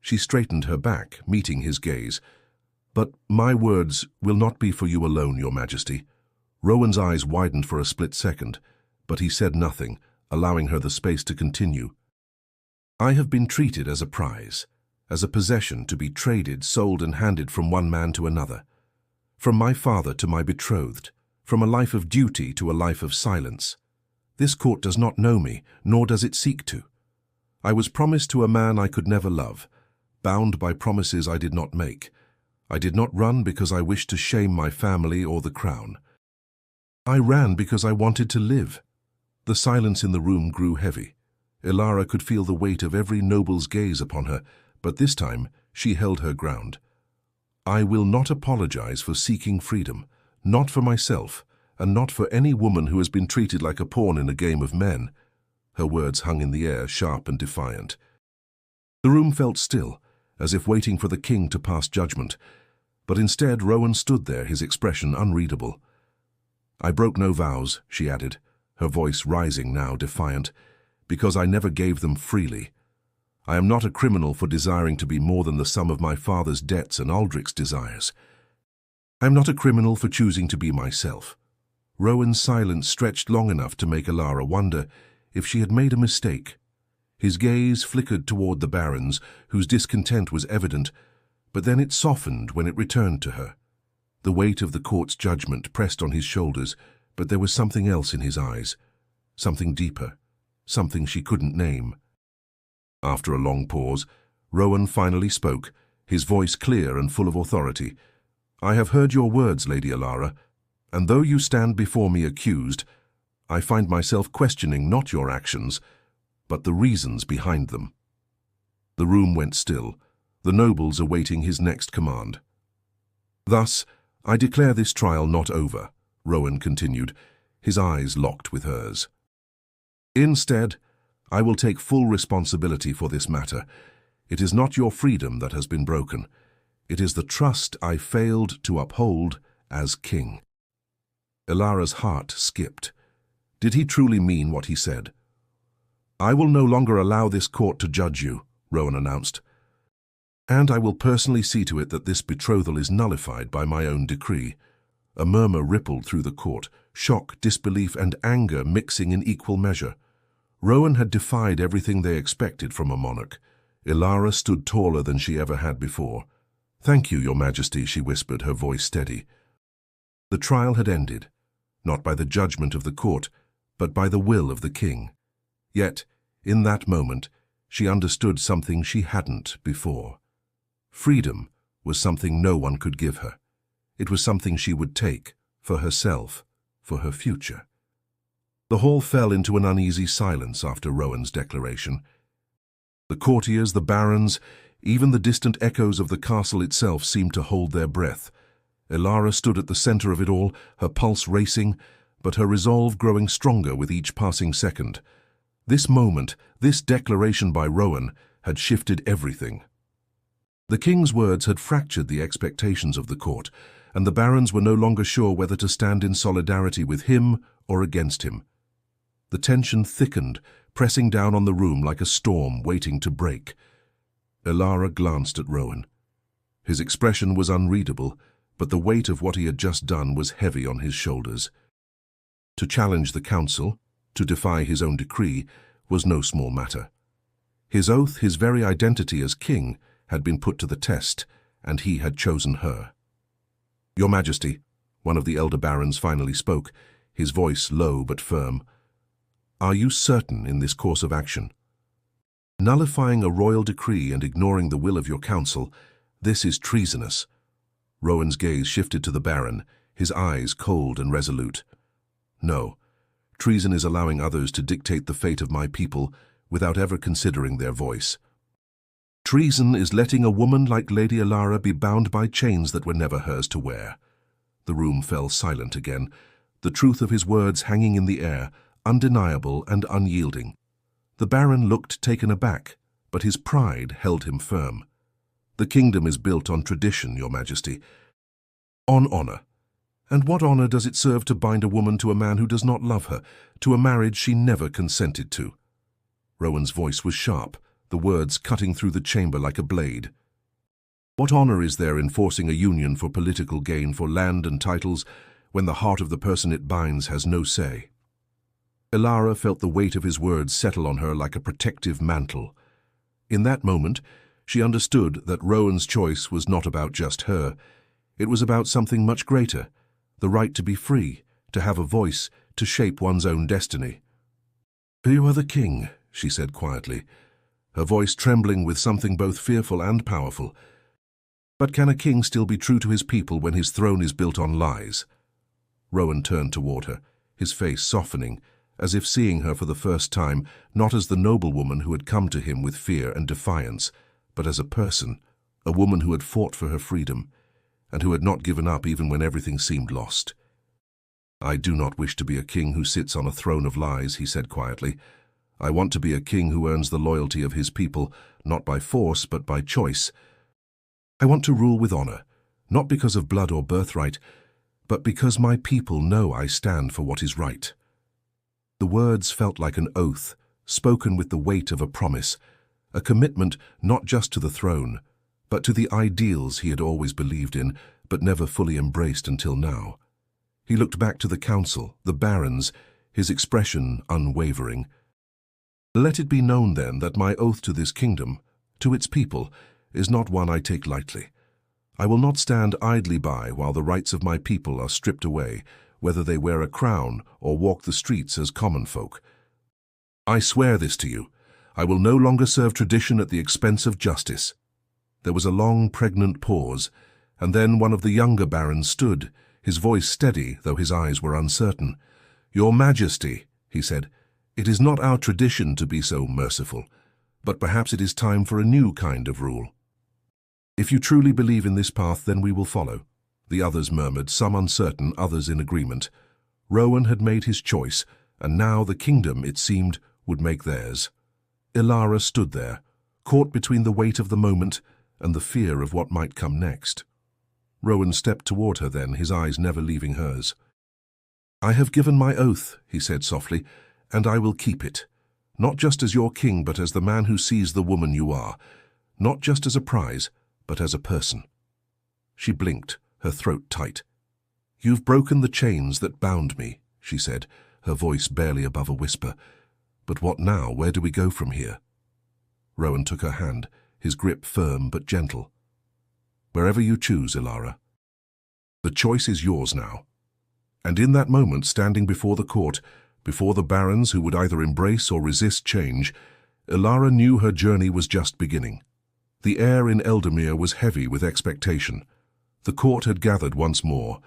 She straightened her back, meeting his gaze. "But my words will not be for you alone, Your Majesty." Rowan's eyes widened for a split second, but he said nothing, allowing her the space to continue. "I have been treated as a prize, as a possession to be traded, sold and handed from one man to another. From my father to my betrothed, from a life of duty to a life of silence. This court does not know me, nor does it seek to. I was promised to a man I could never love, bound by promises I did not make. I did not run because I wished to shame my family or the crown. I ran because I wanted to live." The silence in the room grew heavy. Elara could feel the weight of every noble's gaze upon her, but this time she held her ground. "I will not apologize for seeking freedom, not for myself, and not for any woman who has been treated like a pawn in a game of men." Her words hung in the air, sharp and defiant. The room felt still, as if waiting for the king to pass judgment, but instead Rowan stood there, his expression unreadable. "I broke no vows," she added, her voice rising now, defiant, "because I never gave them freely. I am not a criminal for desiring to be more than the sum of my father's debts and Aldrich's desires. I am not a criminal for choosing to be myself." Rowan's silence stretched long enough to make Elara wonder if she had made a mistake. His gaze flickered toward the barons, whose discontent was evident, but then it softened when it returned to her. The weight of the court's judgment pressed on his shoulders, but there was something else in his eyes, something deeper, something she couldn't name. After a long pause, Rowan finally spoke, his voice clear and full of authority. "I have heard your words, Lady Elara, and though you stand before me accused, I find myself questioning not your actions, but the reasons behind them." The room went still, the nobles awaiting his next command. "Thus, I declare this trial not over," Rowan continued, his eyes locked with hers. "Instead, I will take full responsibility for this matter. It is not your freedom that has been broken. It is the trust I failed to uphold as king." Elara's heart skipped. Did he truly mean what he said? "I will no longer allow this court to judge you," Rowan announced. "And I will personally see to it that this betrothal is nullified by my own decree." A murmur rippled through the court, shock, disbelief, and anger mixing in equal measure. Rowan had defied everything they expected from a monarch. Elara stood taller than she ever had before. "Thank you, Your Majesty," she whispered, her voice steady. The trial had ended, not by the judgment of the court, but by the will of the king. Yet, in that moment, she understood something she hadn't before. Freedom was something no one could give her. It was something she would take, for herself, for her future. The hall fell into an uneasy silence after Rowan's declaration. The courtiers, the barons, even the distant echoes of the castle itself seemed to hold their breath. Elara stood at the center of it all, her pulse racing, but her resolve growing stronger with each passing second. This moment, this declaration by Rowan, had shifted everything. The king's words had fractured the expectations of the court, and the barons were no longer sure whether to stand in solidarity with him or against him. The tension thickened, pressing down on the room like a storm waiting to break. Elara glanced at Rowan. His expression was unreadable, but the weight of what he had just done was heavy on his shoulders. To challenge the council, to defy his own decree, was no small matter. His oath, his very identity as king, had been put to the test, and he had chosen her. "Your Majesty," one of the elder barons finally spoke, his voice low but firm, "are you certain in this course of action? Nullifying a royal decree and ignoring the will of your council, this is treasonous." Rowan's gaze shifted to the baron, his eyes cold and resolute. "No, treason is allowing others to dictate the fate of my people without ever considering their voice. Treason is letting a woman like Lady Elara be bound by chains that were never hers to wear." The room fell silent again, the truth of his words hanging in the air, undeniable and unyielding. The baron looked taken aback, but his pride held him firm. "The kingdom is built on tradition, Your Majesty. On honor. And what honor does it serve to bind a woman to a man who does not love her, to a marriage she never consented to?" Rowan's voice was sharp, the words cutting through the chamber like a blade. What honor is there in forcing a union for political gain, for land and titles, when the heart of the person it binds has no say? Elara felt the weight of his words settle on her like a protective mantle. In that moment, she understood that Rowan's choice was not about just her. It was about something much greater, the right to be free, to have a voice, to shape one's own destiny. "You are the king," she said quietly, her voice trembling with something both fearful and powerful. But can a king still be true to his people when his throne is built on lies? Rowan turned toward her, his face softening, as if seeing her for the first time, not as the noblewoman who had come to him with fear and defiance, but as a person, a woman who had fought for her freedom, and who had not given up even when everything seemed lost. "I do not wish to be a king who sits on a throne of lies," he said quietly. "I want to be a king who earns the loyalty of his people, not by force, but by choice. I want to rule with honor, not because of blood or birthright, but because my people know I stand for what is right." The words felt like an oath, spoken with the weight of a promise, a commitment not just to the throne, but to the ideals he had always believed in, but never fully embraced until now. He looked back to the council, the barons, his expression unwavering. "Let it be known, then, that my oath to this kingdom, to its people, is not one I take lightly. I will not stand idly by while the rights of my people are stripped away, whether they wear a crown or walk the streets as common folk. I swear this to you. I will no longer serve tradition at the expense of justice." There was a long, pregnant pause, and then one of the younger barons stood, his voice steady, though his eyes were uncertain. "Your Majesty," he said, "it is not our tradition to be so merciful, but perhaps it is time for a new kind of rule." "If you truly believe in this path, then we will follow," the others murmured, some uncertain, others in agreement. Rowan had made his choice, and now the kingdom, it seemed, would make theirs. Elara stood there, caught between the weight of the moment and the fear of what might come next. Rowan stepped toward her then, his eyes never leaving hers. "I have given my oath," he said softly, "and I will keep it. Not just as your king, but as the man who sees the woman you are. Not just as a prize, but as a person." She blinked, her throat tight. "You've broken the chains that bound me," she said, her voice barely above a whisper. "But what now? Where do we go from here?" Rowan took her hand, his grip firm but gentle. "Wherever you choose, Elara. The choice is yours now." And in that moment, standing before the court, before the barons who would either embrace or resist change, Elara knew her journey was just beginning. The air in Eldamir was heavy with expectation. The court had gathered once more,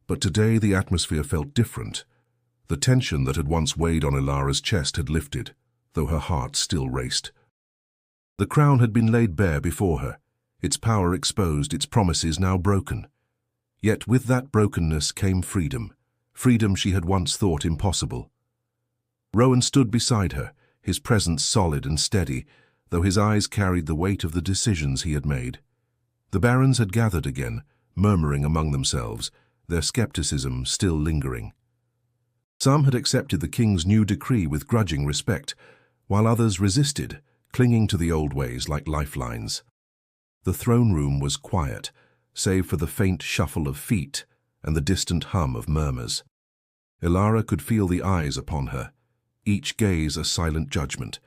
but today the atmosphere felt different. The tension that had once weighed on Elara's chest had lifted, though her heart still raced. The crown had been laid bare before her, its power exposed, its promises now broken. Yet with that brokenness came freedom, freedom she had once thought impossible. Rowan stood beside her, his presence solid and steady, though his eyes carried the weight of the decisions he had made. The barons had gathered again, murmuring among themselves, their skepticism still lingering. Some had accepted the king's new decree with grudging respect, while others resisted, clinging to the old ways like lifelines. The throne room was quiet, save for the faint shuffle of feet and the distant hum of murmurs. Elara could feel the eyes upon her, each gaze a silent judgment.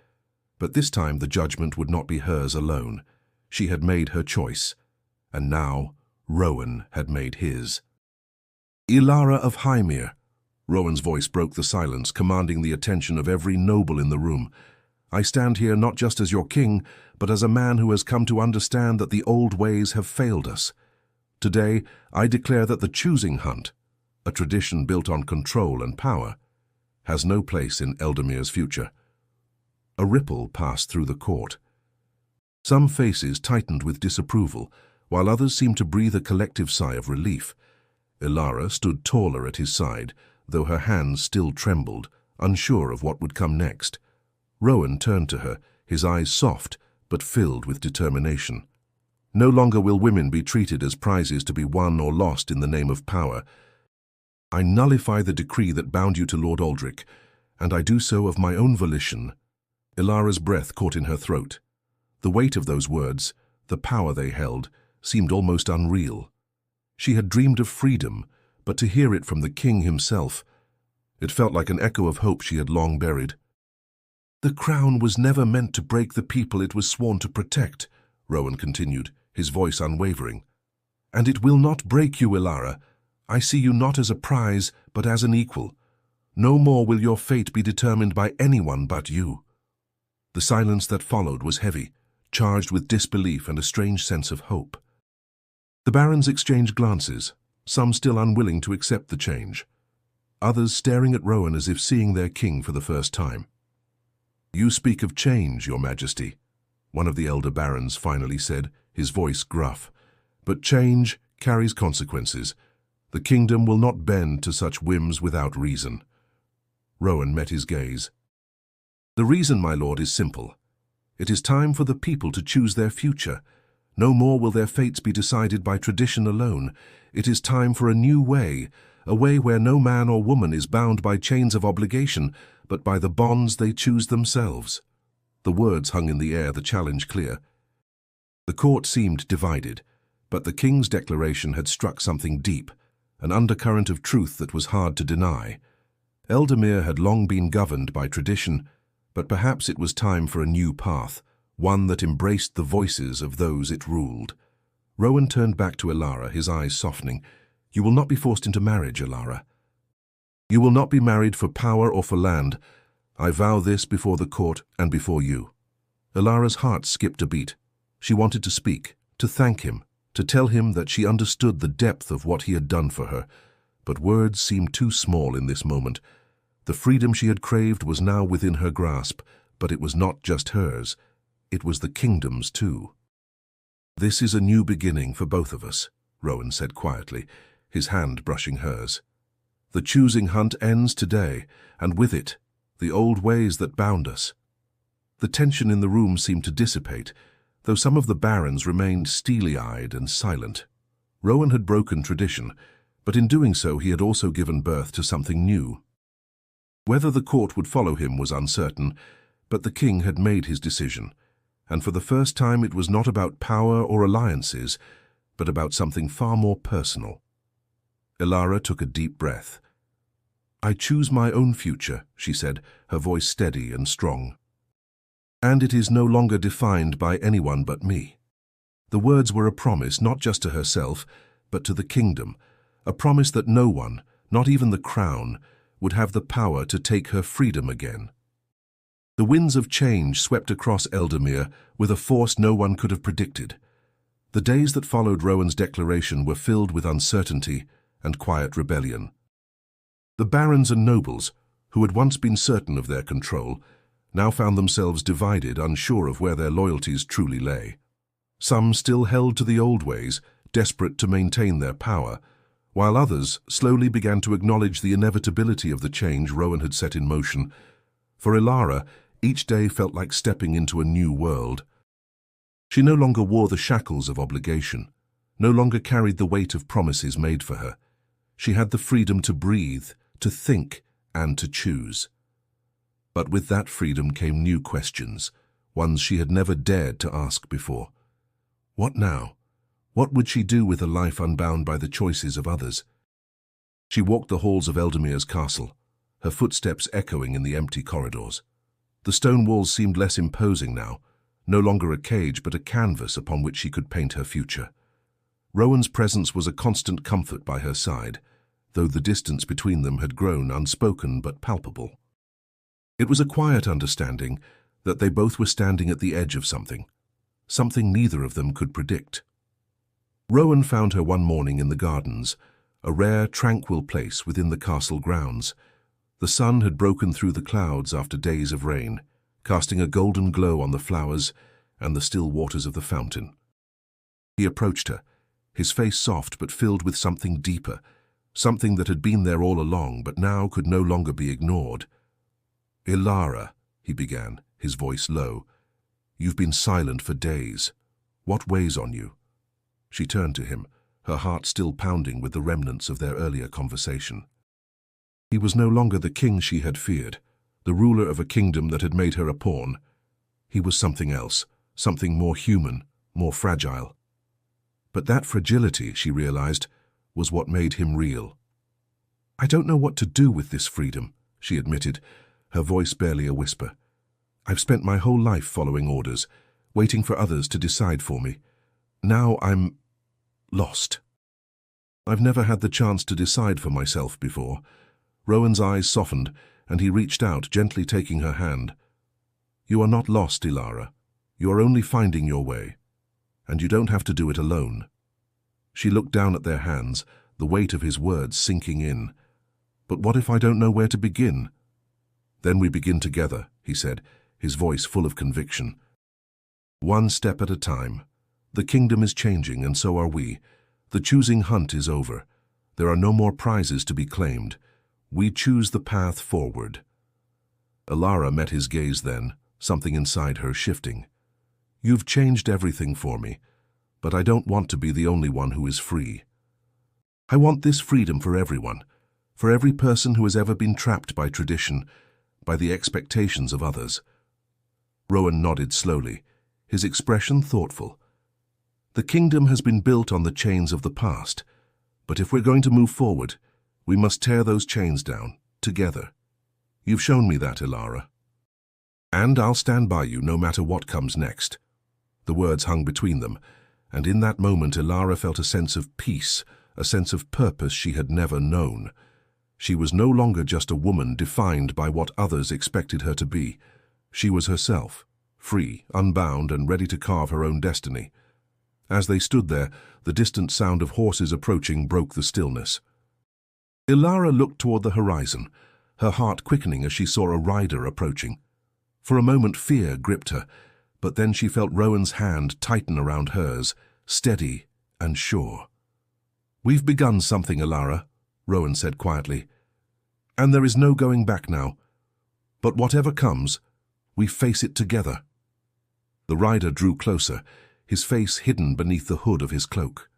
But this time the judgment would not be hers alone. She had made her choice, and now Rowan had made his. "Elara of Hymir," Rowan's voice broke the silence, commanding the attention of every noble in the room. "I stand here not just as your king, but as a man who has come to understand that the old ways have failed us. Today, I declare that the choosing hunt, a tradition built on control and power, has no place in Eldamir's future." A ripple passed through the court. Some faces tightened with disapproval, while others seemed to breathe a collective sigh of relief. Elara stood taller at his side, though her hands still trembled, unsure of what would come next. Rowan turned to her, his eyes soft, but filled with determination. "No longer will women be treated as prizes to be won or lost in the name of power. I nullify the decree that bound you to Lord Aldrich, and I do so of my own volition." Elara's breath caught in her throat. The weight of those words, the power they held, seemed almost unreal. She had dreamed of freedom, but to hear it from the king himself, it felt like an echo of hope she had long buried. "The crown was never meant to break the people it was sworn to protect," Rowan continued, his voice unwavering. "And it will not break you, Elara. I see you not as a prize, but as an equal. No more will your fate be determined by anyone but you." The silence that followed was heavy, charged with disbelief and a strange sense of hope. The barons exchanged glances, some still unwilling to accept the change, others staring at Rowan as if seeing their king for the first time. "You speak of change, your majesty," one of the elder barons finally said, his voice gruff. "But change carries consequences. The kingdom will not bend to such whims without reason." Rowan met his gaze. "The reason, my lord, is simple. It is time for the people to choose their future. No more will their fates be decided by tradition alone. It is time for a new way, a way where no man or woman is bound by chains of obligation, but by the bonds they choose themselves." The words hung in the air, the challenge clear. The court seemed divided, but the king's declaration had struck something deep, an undercurrent of truth that was hard to deny. Eldamir had long been governed by tradition, but perhaps it was time for a new path, one that embraced the voices of those it ruled. Rowan turned back to Elara, his eyes softening. "You will not be forced into marriage, Elara. You will not be married for power or for land. I vow this before the court and before you." Elara's heart skipped a beat. She wanted to speak, to thank him, to tell him that she understood the depth of what he had done for her, but words seemed too small in this moment. The freedom she had craved was now within her grasp, but it was not just hers. It was the kingdom's too. "This is a new beginning for both of us," Rowan said quietly, his hand brushing hers. "The choosing hunt ends today, and with it, the old ways that bound us." The tension in the room seemed to dissipate, though some of the barons remained steely-eyed and silent. Rowan had broken tradition, but in doing so he had also given birth to something new. Whether the court would follow him was uncertain, but the king had made his decision, and for the first time it was not about power or alliances, but about something far more personal. Elara took a deep breath. "I choose my own future," she said, her voice steady and strong. "And it is no longer defined by anyone but me." The words were a promise not just to herself, but to the kingdom, a promise that no one, not even the crown, would have the power to take her freedom again. The winds of change swept across Eldamir with a force no one could have predicted. The days that followed Rowan's declaration were filled with uncertainty and quiet rebellion. The barons and nobles, who had once been certain of their control, now found themselves divided, unsure of where their loyalties truly lay. Some still held to the old ways, desperate to maintain their power, while others slowly began to acknowledge the inevitability of the change Rowan had set in motion. For Elara, each day felt like stepping into a new world. She no longer wore the shackles of obligation, no longer carried the weight of promises made for her. She had the freedom to breathe, to think, and to choose. But with that freedom came new questions, ones she had never dared to ask before. What now? What would she do with a life unbound by the choices of others? She walked the halls of Eldamir's castle, her footsteps echoing in the empty corridors. The stone walls seemed less imposing now, no longer a cage but a canvas upon which she could paint her future. Rowan's presence was a constant comfort by her side, though the distance between them had grown unspoken but palpable. It was a quiet understanding that they both were standing at the edge of something neither of them could predict. Rowan found her one morning in the gardens, a rare, tranquil place within the castle grounds. The sun had broken through the clouds after days of rain, casting a golden glow on the flowers and the still waters of the fountain. He approached her, his face soft but filled with something deeper, something that had been there all along but now could no longer be ignored. "Elara," he began, his voice low, "you've been silent for days. What weighs on you?" She turned to him, her heart still pounding with the remnants of their earlier conversation. He was no longer the king she had feared, the ruler of a kingdom that had made her a pawn. He was something else, something more human, more fragile. But that fragility, she realized, was what made him real. "I don't know what to do with this freedom," she admitted, her voice barely a whisper. "I've spent my whole life following orders, waiting for others to decide for me. Now I'm lost. I've never had the chance to decide for myself before." Rowan's eyes softened, and he reached out, gently taking her hand. "You are not lost, Ilara. You are only finding your way. And you don't have to do it alone." She looked down at their hands, the weight of his words sinking in. "But what if I don't know where to begin?" "Then we begin together," he said, his voice full of conviction. "One step at a time. The kingdom is changing, and so are we. The choosing hunt is over. There are no more prizes to be claimed. We choose the path forward." Ilara met his gaze then, something inside her shifting. "You've changed everything for me, but I don't want to be the only one who is free. I want this freedom for everyone, for every person who has ever been trapped by tradition, by the expectations of others." Rowan nodded slowly, his expression thoughtful. "The kingdom has been built on the chains of the past, but if we're going to move forward, we must tear those chains down, together. You've shown me that, Ilara. And I'll stand by you no matter what comes next." The words hung between them, and in that moment Ilara felt a sense of peace, a sense of purpose she had never known. She was no longer just a woman defined by what others expected her to be. She was herself, free, unbound, and ready to carve her own destiny. As they stood there, the distant sound of horses approaching broke the stillness. Ilara looked toward the horizon, her heart quickening as she saw a rider approaching. For a moment fear gripped her, but then she felt Rowan's hand tighten around hers, steady and sure. "We've begun something, Ilara," Rowan said quietly. "And there is no going back now. But whatever comes, we face it together." The rider drew closer, his face hidden beneath the hood of his cloak.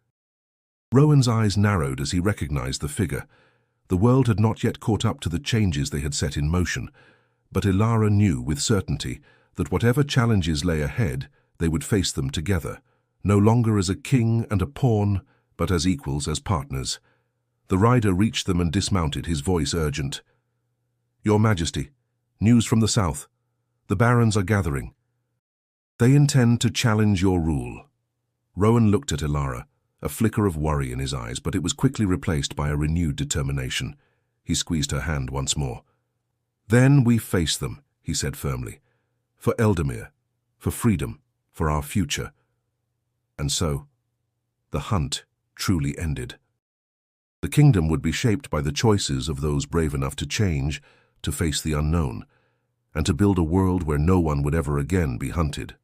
Rowan's eyes narrowed as he recognized the figure. The world had not yet caught up to the changes they had set in motion, but Ilara knew with certainty that whatever challenges lay ahead, they would face them together, no longer as a king and a pawn, but as equals, as partners. The rider reached them and dismounted, his voice urgent. "Your Majesty, news from the south. The barons are gathering. They intend to challenge your rule." Rowan looked at Ilara, a flicker of worry in his eyes, but it was quickly replaced by a renewed determination. He squeezed her hand once more. "Then we face them," he said firmly. "For Eldamir, for freedom, for our future." And so, the hunt truly ended. The kingdom would be shaped by the choices of those brave enough to change, to face the unknown, and to build a world where no one would ever again be hunted.